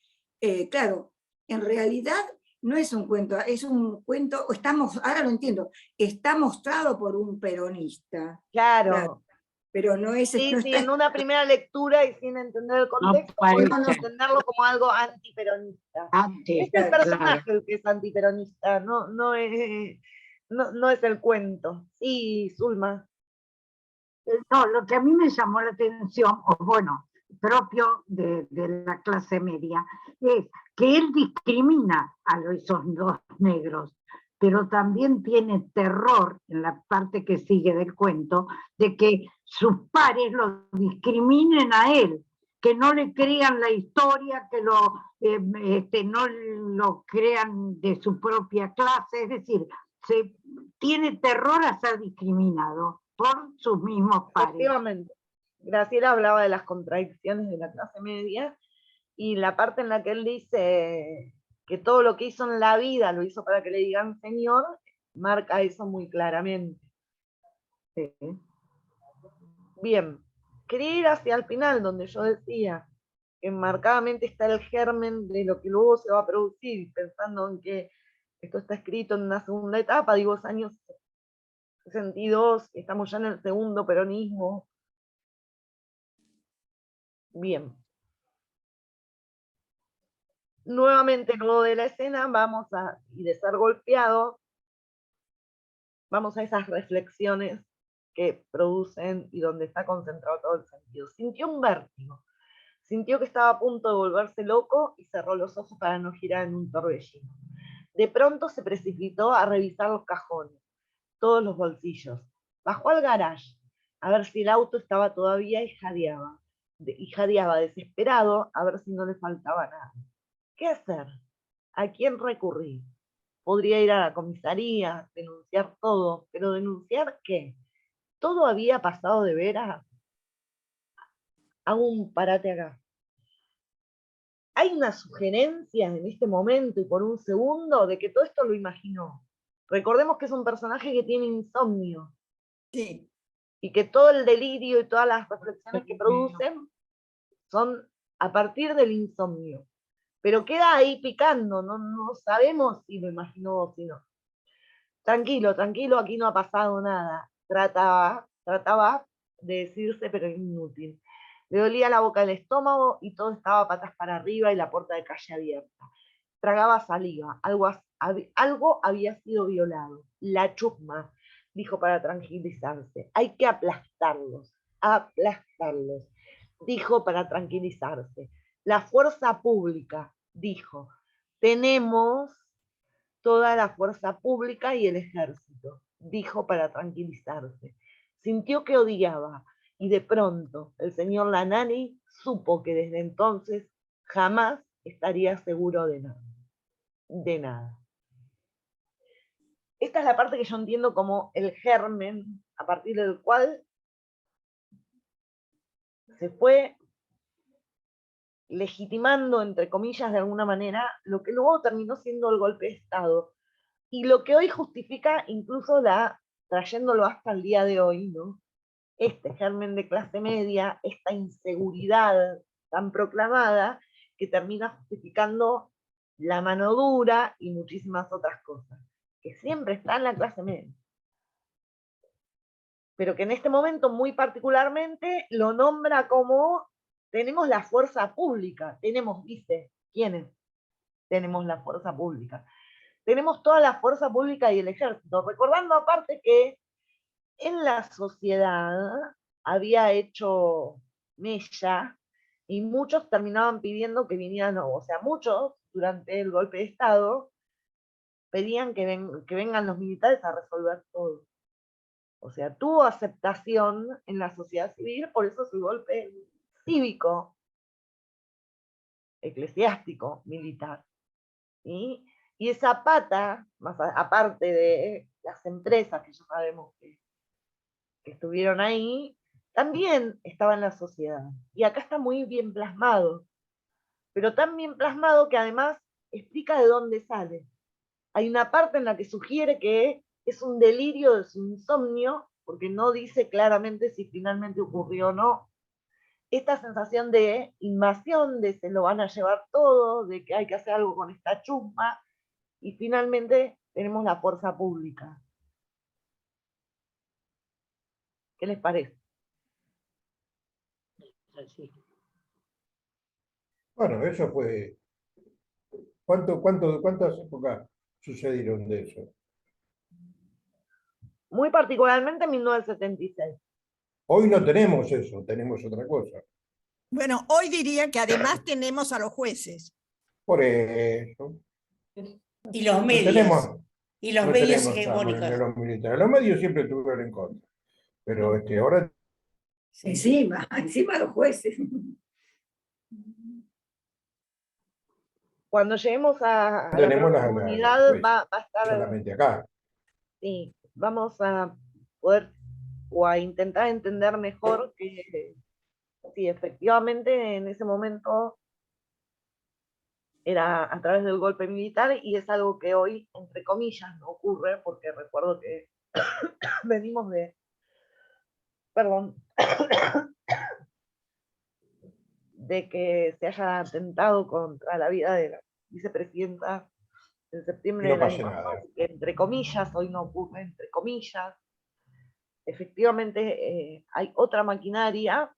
claro, en realidad no es un cuento, ahora lo entiendo, está mostrado por un peronista. Claro. Pero no es... Sí, no sí, está en una primera lectura y sin entender el contexto, podemos entenderlo como algo antiperonista. Es el personaje el que es antiperonista, no es el cuento. Sí, Zulma. No, lo que a mí me llamó la atención, o bueno, propio de la clase media, es que él discrimina a esos dos negros, pero también tiene terror, en la parte que sigue del cuento, de que sus pares lo discriminen a él, que no le crean la historia, que no lo crean de su propia clase, es decir, tiene terror a ser discriminado por sus mismos pares. Efectivamente. Graciela hablaba de las contradicciones de la clase media, y la parte en la que él dice que todo lo que hizo en la vida lo hizo para que le digan señor, marca eso muy claramente. Sí. Bien, quería ir hacia el final, donde yo decía que marcadamente está el germen de lo que luego se va a producir, pensando en que esto está escrito en una segunda etapa, digo, años 62, estamos ya en el segundo peronismo. Bien. Nuevamente, luego de la escena, y de ser golpeado, vamos a esas reflexiones que producen y donde está concentrado todo el sentido. Sintió un vértigo, sintió que estaba a punto de volverse loco y cerró los ojos para no girar en un torbellino. De pronto se precipitó a revisar los cajones, todos los bolsillos. Bajó al garage a ver si el auto estaba todavía y jadeaba desesperado a ver si no le faltaba nada. ¿Qué hacer? ¿A quién recurrir? Podría ir a la comisaría, denunciar todo, pero ¿denunciar qué? ¿Todo había pasado de veras? Hago un parate acá. Hay una sugerencia en este momento y por un segundo de que todo esto lo imaginó. Recordemos que es un personaje que tiene insomnio. Sí. Y que todo el delirio y todas las reflexiones que producen son a partir del insomnio. Pero queda ahí picando, no sabemos si lo imaginó o si no. Tranquilo, tranquilo, aquí no ha pasado nada. Trataba de decirse, pero inútil. Le dolía la boca, el estómago y todo estaba patas para arriba y la puerta de calle abierta. Tragaba saliva, algo había sido violado. La chusma, dijo para tranquilizarse. Hay que aplastarlos, dijo para tranquilizarse. La fuerza pública, dijo. Tenemos toda la fuerza pública y el ejército, dijo para tranquilizarse. Sintió que odiaba, y de pronto el señor Lanani supo que desde entonces jamás estaría seguro de nada. De nada. Esta es la parte que yo entiendo como el germen, a partir del cual se fue legitimando, entre comillas, de alguna manera, lo que luego terminó siendo el golpe de Estado. Y lo que hoy justifica incluso trayéndolo hasta el día de hoy, ¿no? Este germen de clase media, esta inseguridad tan proclamada, que termina justificando la mano dura y muchísimas otras cosas, que siempre está en la clase media. Pero que en este momento muy particularmente lo nombra como tenemos la fuerza pública, dice, ¿quiénes? Tenemos la fuerza pública. Tenemos toda la fuerza pública y el ejército, recordando aparte que en la sociedad había hecho mella y muchos terminaban pidiendo que vinieran, o sea, muchos durante el golpe de Estado pedían que vengan los militares a resolver todo. O sea, tuvo aceptación en la sociedad civil, por eso es el golpe cívico, eclesiástico, militar. Y esa pata, más aparte de las empresas que ya sabemos que estuvieron ahí, también estaba en la sociedad. Y acá está muy bien plasmado, pero tan bien plasmado que además explica de dónde sale. Hay una parte en la que sugiere que es un delirio de su insomnio, porque no dice claramente si finalmente ocurrió o no. esta sensación de invasión, de se lo van a llevar todo, de que hay que hacer algo con esta chusma, y finalmente tenemos la fuerza pública. ¿Qué les parece? Bueno, eso fue... ¿Cuántas épocas sucedieron de eso? Muy particularmente en 1976. Hoy no tenemos eso, tenemos otra cosa. Bueno, hoy diría que además tenemos a los jueces. Por eso. Y los No medios. tenemos, Y los no medios tenemos hegemónicos. a los militares. Los medios siempre estuvieron en contra. Pero ahora... Encima los jueces. Cuando lleguemos a la tenemos comunidad va a estar... solamente acá. Sí, vamos a poder o a intentar entender mejor que sí, efectivamente en ese momento era a través del golpe militar y es algo que hoy, entre comillas, no ocurre porque recuerdo que venimos de... Perdón. De que se haya atentado contra la vida de la vicepresidenta en septiembre No del año pasa nada. pasado, que entre comillas, hoy no ocurre, entre comillas. Efectivamente hay otra maquinaria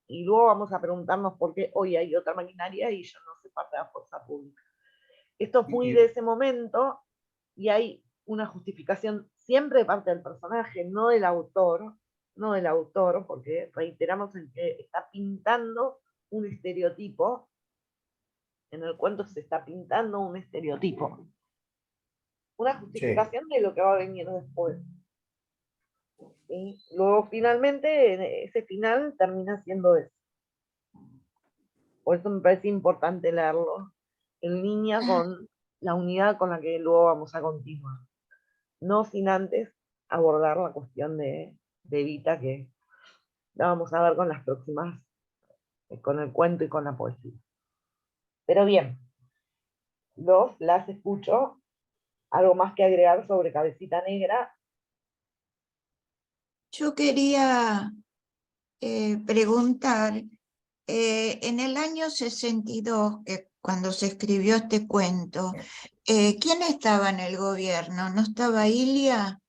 y luego vamos a preguntarnos por qué hoy hay otra maquinaria y yo no soy parte de la fuerza pública. Esto es muy de ese momento y hay una justificación siempre de parte del personaje, no del autor, porque reiteramos en que está pintando un estereotipo, en el cuento se está pintando un estereotipo. Una justificación de lo que va a venir después. ¿Sí? Luego finalmente ese final termina siendo eso. Por eso me parece importante leerlo en línea con la unidad con la que luego vamos a continuar. No sin antes abordar la cuestión de Evita, que la vamos a ver con las próximas, con el cuento y con la poesía. Pero bien, las escucho. ¿Algo más que agregar sobre Cabecita Negra? Yo quería preguntar, en el año 62, cuando se escribió este cuento, ¿quién estaba en el gobierno? ¿No estaba Ilia?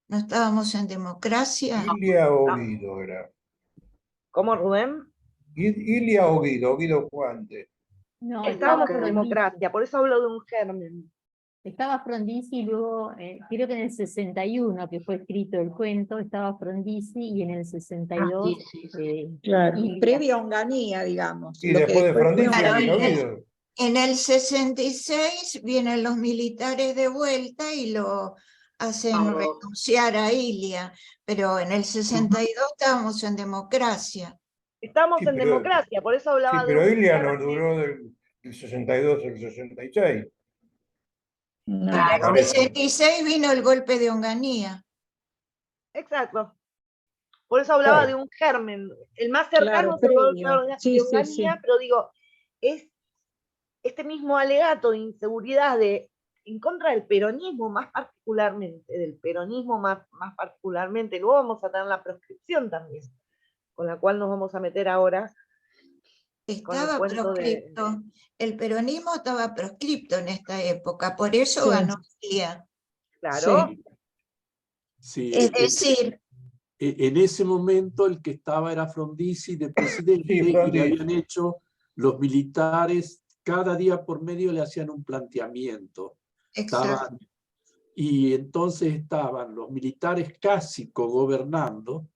¿No estábamos en democracia? Ilia o Guido era. ¿Cómo, Rubén? Ilia o Guido fue antes. No, Estábamos en Frondizi. democracia, por eso hablo de un germen. Estaba Frondizi y luego, creo que en el 61 que fue escrito el cuento, estaba Frondizi y en el 62... Claro, Ilia. previa Onganía, digamos. Y lo después de fue Frondizi Onganía. vino Guido. En el 66 vienen los militares de vuelta y lo hacen renunciar a Ilia, pero en el 62 estábamos en democracia. Estamos Sí, en pero- democracia, por eso hablaba Sí, pero de un Ilia no germen. duró del 62 al 66. No. En el Parece. 66 vino el golpe de Onganía. Exacto. Por eso hablaba Claro. de un germen. El más cercano Claro, es el golpe previo. de Sí, sí, Onganía, sí. pero digo, es este mismo alegato de inseguridad en contra del peronismo más particularmente, luego vamos a tener la proscripción también, con la cual nos vamos a meter ahora. Estaba cuento proscripto. El peronismo estaba proscripto en esta época, por eso Sí. ganó Ilia. Claro, Sí, Es decir, en ese momento el que estaba era Frondizi de presidente Sí, y le Frondizi. habían hecho los militares, cada día por medio le hacían un planteamiento. exacto. Y entonces estaban los militares casi cogobernando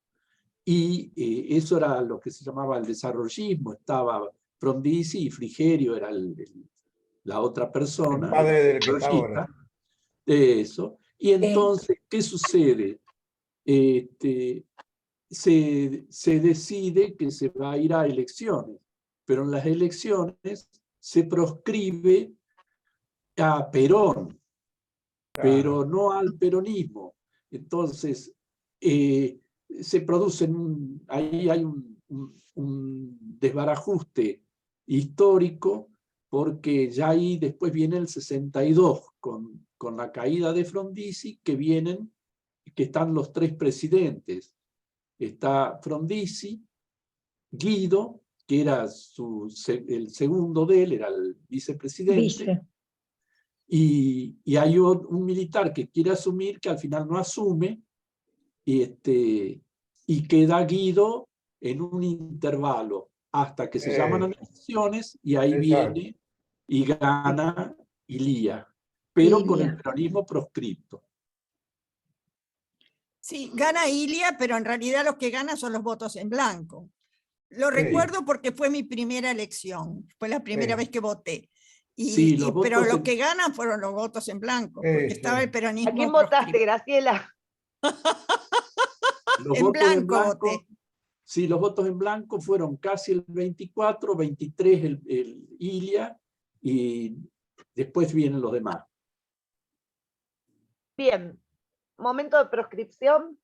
y eso era lo que se llamaba el desarrollismo. Estaba Frondizi y Frigerio era la otra persona. El padre del que está desarrollista ahora. de eso. Y entonces, ¿qué sucede? Se decide que se va a ir a elecciones, pero en las elecciones se proscribe a Perón, pero no al peronismo. Entonces, se producen, ahí hay un desbarajuste histórico, porque ya ahí después viene el 62, con la caída de Frondizi, que están los tres presidentes. Está Frondizi, Guido que era el segundo de él, era el vicepresidente. Y hay un militar que quiere asumir, que al final no asume, y queda Guido en un intervalo hasta que se llaman a las elecciones, y ahí viene y gana Ilía, pero con el peronismo proscripto. Sí, gana Ilia, pero en realidad los que ganan son los votos en blanco. Lo recuerdo porque fue mi primera elección, fue la primera vez que voté. Pero los que ganan fueron los votos en blanco, porque estaba el peronismo. ¿A quién votaste, Graciela? En blanco voté. Sí, los votos en blanco fueron casi el 24, 23 el Ilia, y después vienen los demás. Bien, momento de proscripción.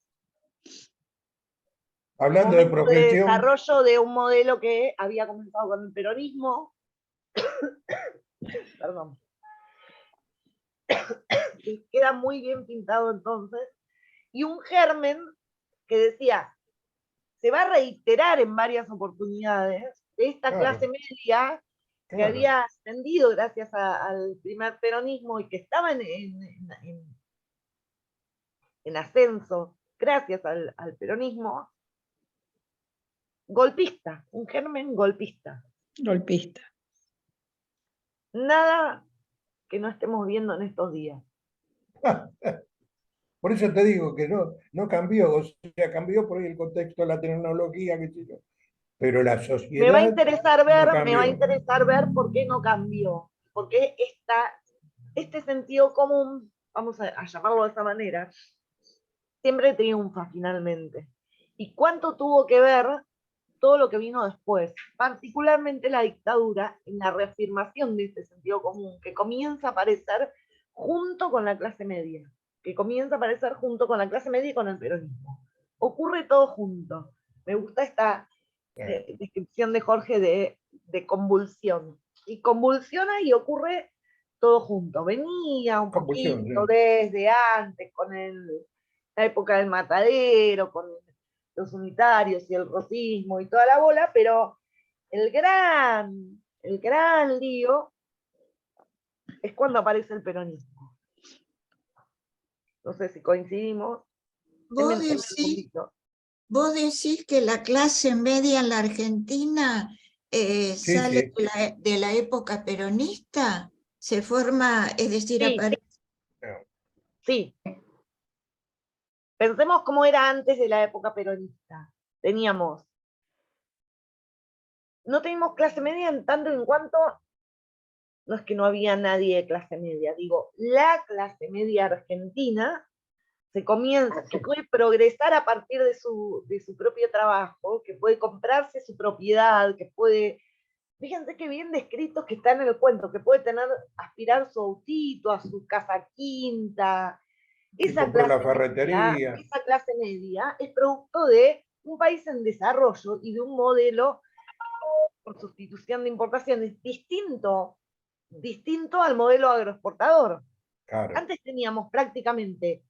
Hablando de proscripción. De desarrollo de un modelo que había comenzado con el peronismo. Perdón. Que queda muy bien pintado entonces. Y un germen que decía, se va a reiterar en varias oportunidades de esta clase media que había ascendido gracias al primer peronismo y que estaba en ascenso gracias al peronismo, golpista, un germen golpista. Golpista. Nada que no estemos viendo en estos días. Por eso te digo que no cambió, o sea, cambió por ahí el contexto, la tecnología, qué sé yo. Pero la sociedad. Me va a interesar ver por qué no cambió. Porque este sentido común, vamos a llamarlo de esa manera, siempre triunfa finalmente. ¿Y cuánto tuvo que ver todo lo que vino después? Particularmente la dictadura, en la reafirmación de este sentido común, que comienza a aparecer junto con la clase media. Que comienza a aparecer junto con la clase media y con el peronismo. Ocurre todo junto. Me gusta esta descripción de Jorge de convulsión. Y convulsiona y ocurre todo junto. Venía un poquito desde antes, con la época del matadero, con los unitarios y el rosismo y toda la bola, pero el gran lío es cuando aparece el peronismo. No sé si coincidimos. Vos decís que la clase media en la Argentina sale de la época peronista, se forma, es decir, aparece. Sí. Pensemos cómo era antes de la época peronista. No teníamos clase media en tanto en cuanto, no es que no había nadie de clase media, digo, la clase media argentina que puede progresar a partir de su propio trabajo, que puede comprarse su propiedad, que puede, fíjense qué bien descritos que está en el cuento, que puede aspirar su autito, a su casa quinta. Esa clase media es producto de un país en desarrollo y de un modelo por sustitución de importaciones distinto al modelo agroexportador. Claro. Antes teníamos prácticamente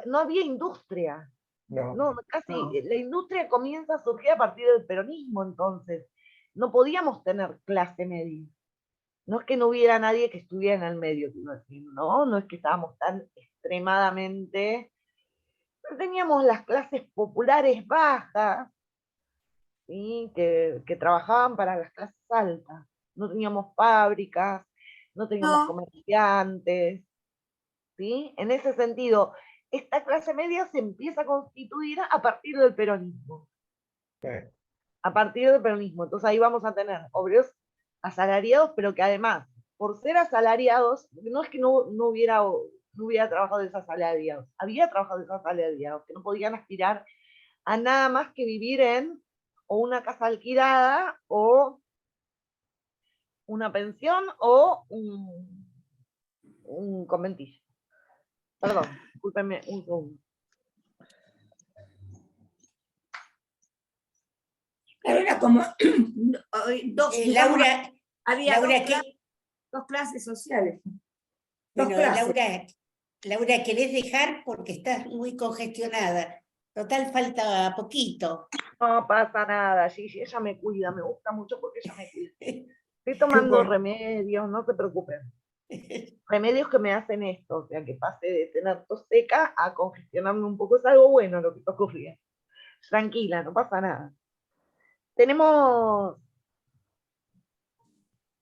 no había industria. La industria comienza a surgir a partir del peronismo, entonces no podíamos tener clase media. No es que no hubiera nadie que estuviera en el medio, no es que estábamos tan extremadamente. Teníamos las clases populares bajas, ¿sí? que trabajaban para las clases altas. No teníamos fábricas, no teníamos comerciantes. ¿Sí? En ese sentido, esta clase media se empieza a constituir a partir del peronismo. A partir del peronismo. Entonces ahí vamos a tener obreros asalariados, pero que además, por ser asalariados, no es que no hubiera trabajado desasalariados, había trabajado desasalariados, que no podían aspirar a nada más que vivir en o una casa alquilada, o una pensión, o un conventillo. Perdón, discúlpenme un segundo. Era como dos clases sociales. Bueno, Laura, ¿querés dejar? Porque estás muy congestionada. Total, falta poquito. No pasa nada, Gigi, ella me cuida, me gusta mucho porque ella me cuida. Estoy tomando remedios, no se preocupen. Remedios que me hacen esto, o sea, que pase de tener tos seca a congestionarme un poco, es algo bueno lo que está ocurriendo. Tranquila, no pasa nada. Tenemos...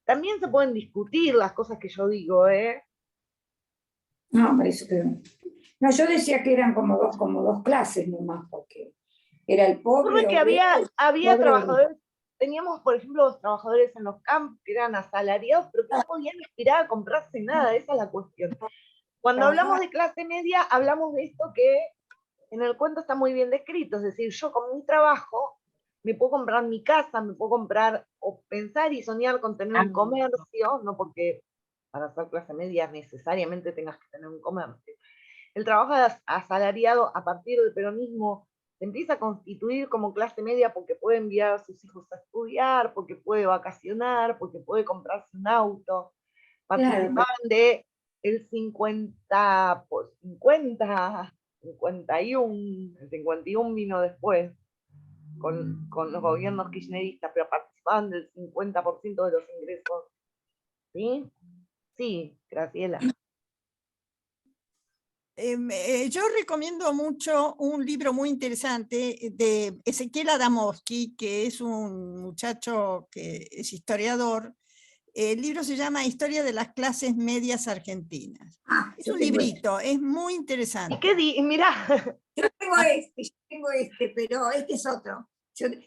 También se pueden discutir las cosas que yo digo, ¿eh? No, por eso que... No, yo decía que eran como dos clases nomás, porque era el pobre... Que había trabajadores, teníamos por ejemplo los trabajadores en los campos que eran asalariados, pero que no podían aspirar a comprarse nada, esa es la cuestión. Cuando hablamos de clase media, hablamos de esto que en el cuento está muy bien descrito, es decir, yo con mi trabajo me puedo comprar mi casa, me puedo comprar o pensar y soñar con tener un comercio, no porque para ser clase media necesariamente tengas que tener un comercio. El trabajo asalariado a partir del peronismo se empieza a constituir como clase media porque puede enviar a sus hijos a estudiar, porque puede vacacionar, porque puede comprarse un auto. Participaban de el 50 por 50, 51, el 51 vino después con los gobiernos kirchneristas, pero participaban del 50% de los ingresos. ¿Sí? Sí, Graciela. Yo recomiendo mucho un libro muy interesante de Ezequiel Adamowski, que es un muchacho que es historiador. El libro se llama Historia de las clases medias argentinas. Es un librito, es muy interesante. ¿Y qué mirá? Yo tengo este, pero este es otro.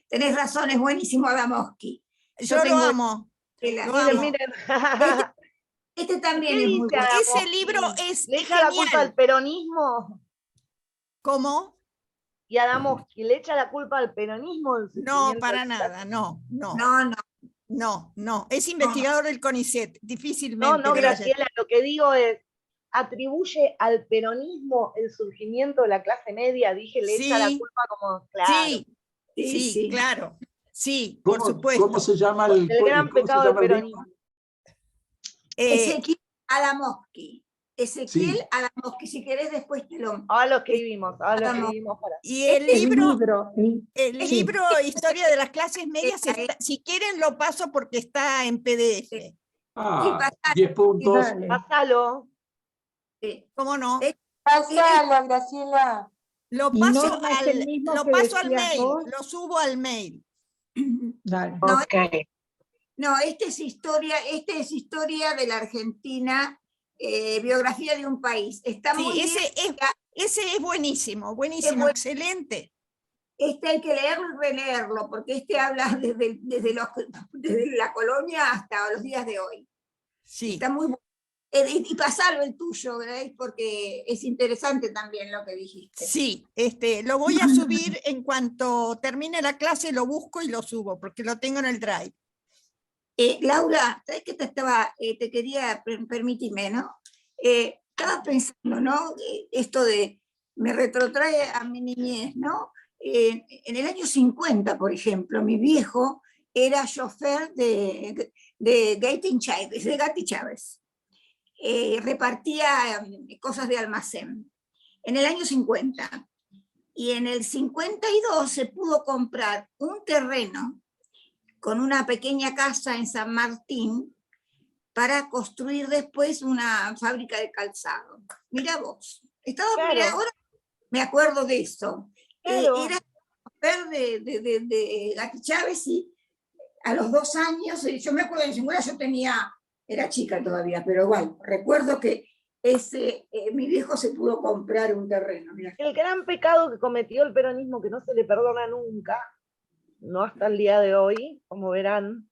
Tenés razón, es buenísimo Adamowski. Yo lo amo. Miren. Este también es muy bueno. Ese libro es ¿Le echa genial. la culpa al peronismo? ¿Cómo? Y Adamowski, ¿le echa la culpa al peronismo? No, para nada, no. Es investigador del CONICET, difícilmente. No, Graciela, lo que digo es, atribuye al peronismo el surgimiento de la clase media, dije, le echa la culpa como, claro. Sí, claro. Sí, por supuesto. ¿Cómo se llama el gran pecado del peronismo? Ezequiel Adamowski. Ezequiel Adamowski, si querés después te lo... Ahora lo escribimos para... Y el libro Historia de las clases medias, si quieren lo paso porque está en PDF. 10 puntos. Pásalo. ¿Cómo no? Pásalo, Graciela. Lo paso al mail, lo subo al mail. Dale. No, esta es historia de la Argentina, biografía de un país. Está muy bien. Ese es buenísimo, excelente. Este hay que leerlo y releerlo, porque este habla desde la colonia hasta los días de hoy. Sí. Está muy bueno. Y pasalo el tuyo, Grace, porque es interesante también lo que dijiste. Sí, lo voy a subir en cuanto termine la clase, lo busco y lo subo, porque lo tengo en el Drive. Laura, ¿sabes qué te quería permitirme, ¿no? Estaba pensando, ¿no? Esto me retrotrae a mi niñez, ¿no? En el año 50, por ejemplo, mi viejo era chofer de Gatti Chávez. Repartía cosas de almacén. En el año 50. Y en el 52 se pudo comprar un terreno con una pequeña casa en San Martín para construir después una fábrica de calzado. Mira vos, ahora me acuerdo de eso. Era de Gatti Chávez y a los 2 años, yo me acuerdo de yo era chica todavía, pero bueno, recuerdo que mi viejo se pudo comprar un terreno. Mirá. El gran pecado que cometió el peronismo, que no se le perdona nunca, no hasta el día de hoy, como verán,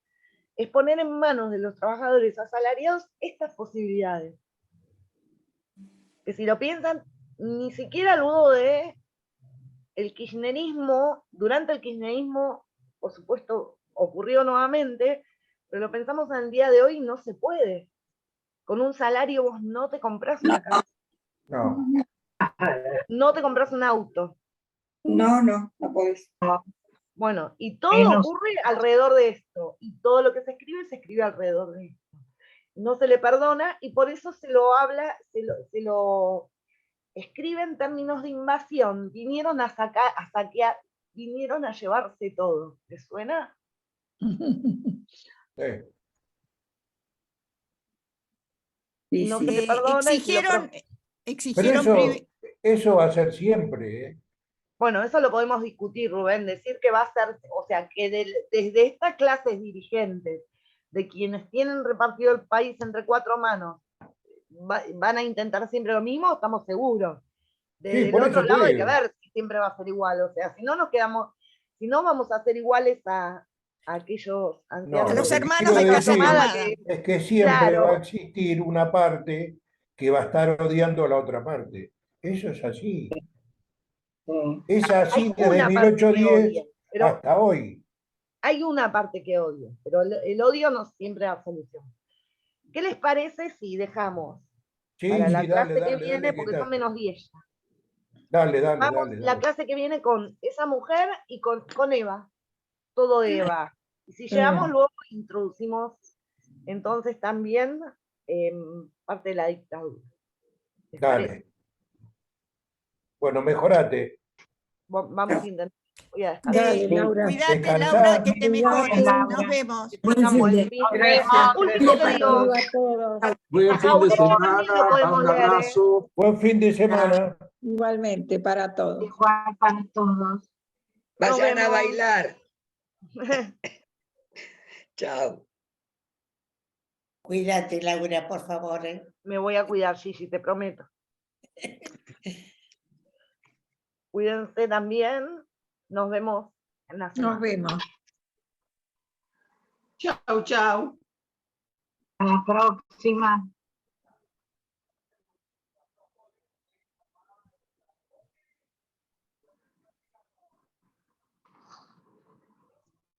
es poner en manos de los trabajadores asalariados estas posibilidades. Que si lo piensan, ni siquiera luego de el kirchnerismo, durante el kirchnerismo, por supuesto, ocurrió nuevamente, pero lo pensamos en el día de hoy, no se puede. Con un salario vos no te compras una casa. No te compras un auto. No podés. Bueno, y todo ocurre alrededor de esto, y todo lo que se escribe alrededor de esto. No se le perdona, y por eso se lo habla, se lo escriben términos de invasión, vinieron a saquear, vinieron a llevarse todo. ¿Te suena? Sí. Y no se le perdona y se lo exigieron Pero eso va a ser siempre, ¿eh? Bueno, eso lo podemos discutir, Rubén, decir que va a ser, o sea, que desde estas clases dirigentes, de quienes tienen repartido el país entre 4 manos, van a intentar siempre lo mismo, estamos seguros. Desde el otro lado hay que ver si siempre va a ser igual, o sea, si no nos quedamos, si no vamos a ser iguales a aquellos ancianos. A los hermanos de Casa Quemada. Es que siempre Claro. va a existir una parte que va a estar odiando a la otra parte. Eso es así. Es así Hay desde una parte que 1810 odia, pero hasta hoy. hay una parte que odia, pero el odio no siempre da solución. ¿Qué les parece si dejamos para la clase que viene, porque son menos 10 ya? Dale. La clase que viene con esa mujer y con Eva, todo Eva. Y si llegamos luego introducimos entonces también parte de la dictadura. Dale. Bueno, mejorate. Vamos a intentar. Voy a descansar. Dale, Laura. Cuídate, Descansá. Laura, que te mejores. Laura. Nos vemos. Buen fin de- Gracias. Último que digo, a todos. Buen fin de semana, un abrazo. Buen fin de semana. Igualmente, para todos. Igual para todos. Vayan a vemos. bailar. Chao. Cuídate, Laura, por favor. Me voy a cuidar, Gigi, te prometo. Cuídense también. Nos vemos en la semana. Nos vemos. Chau, chau. A la próxima.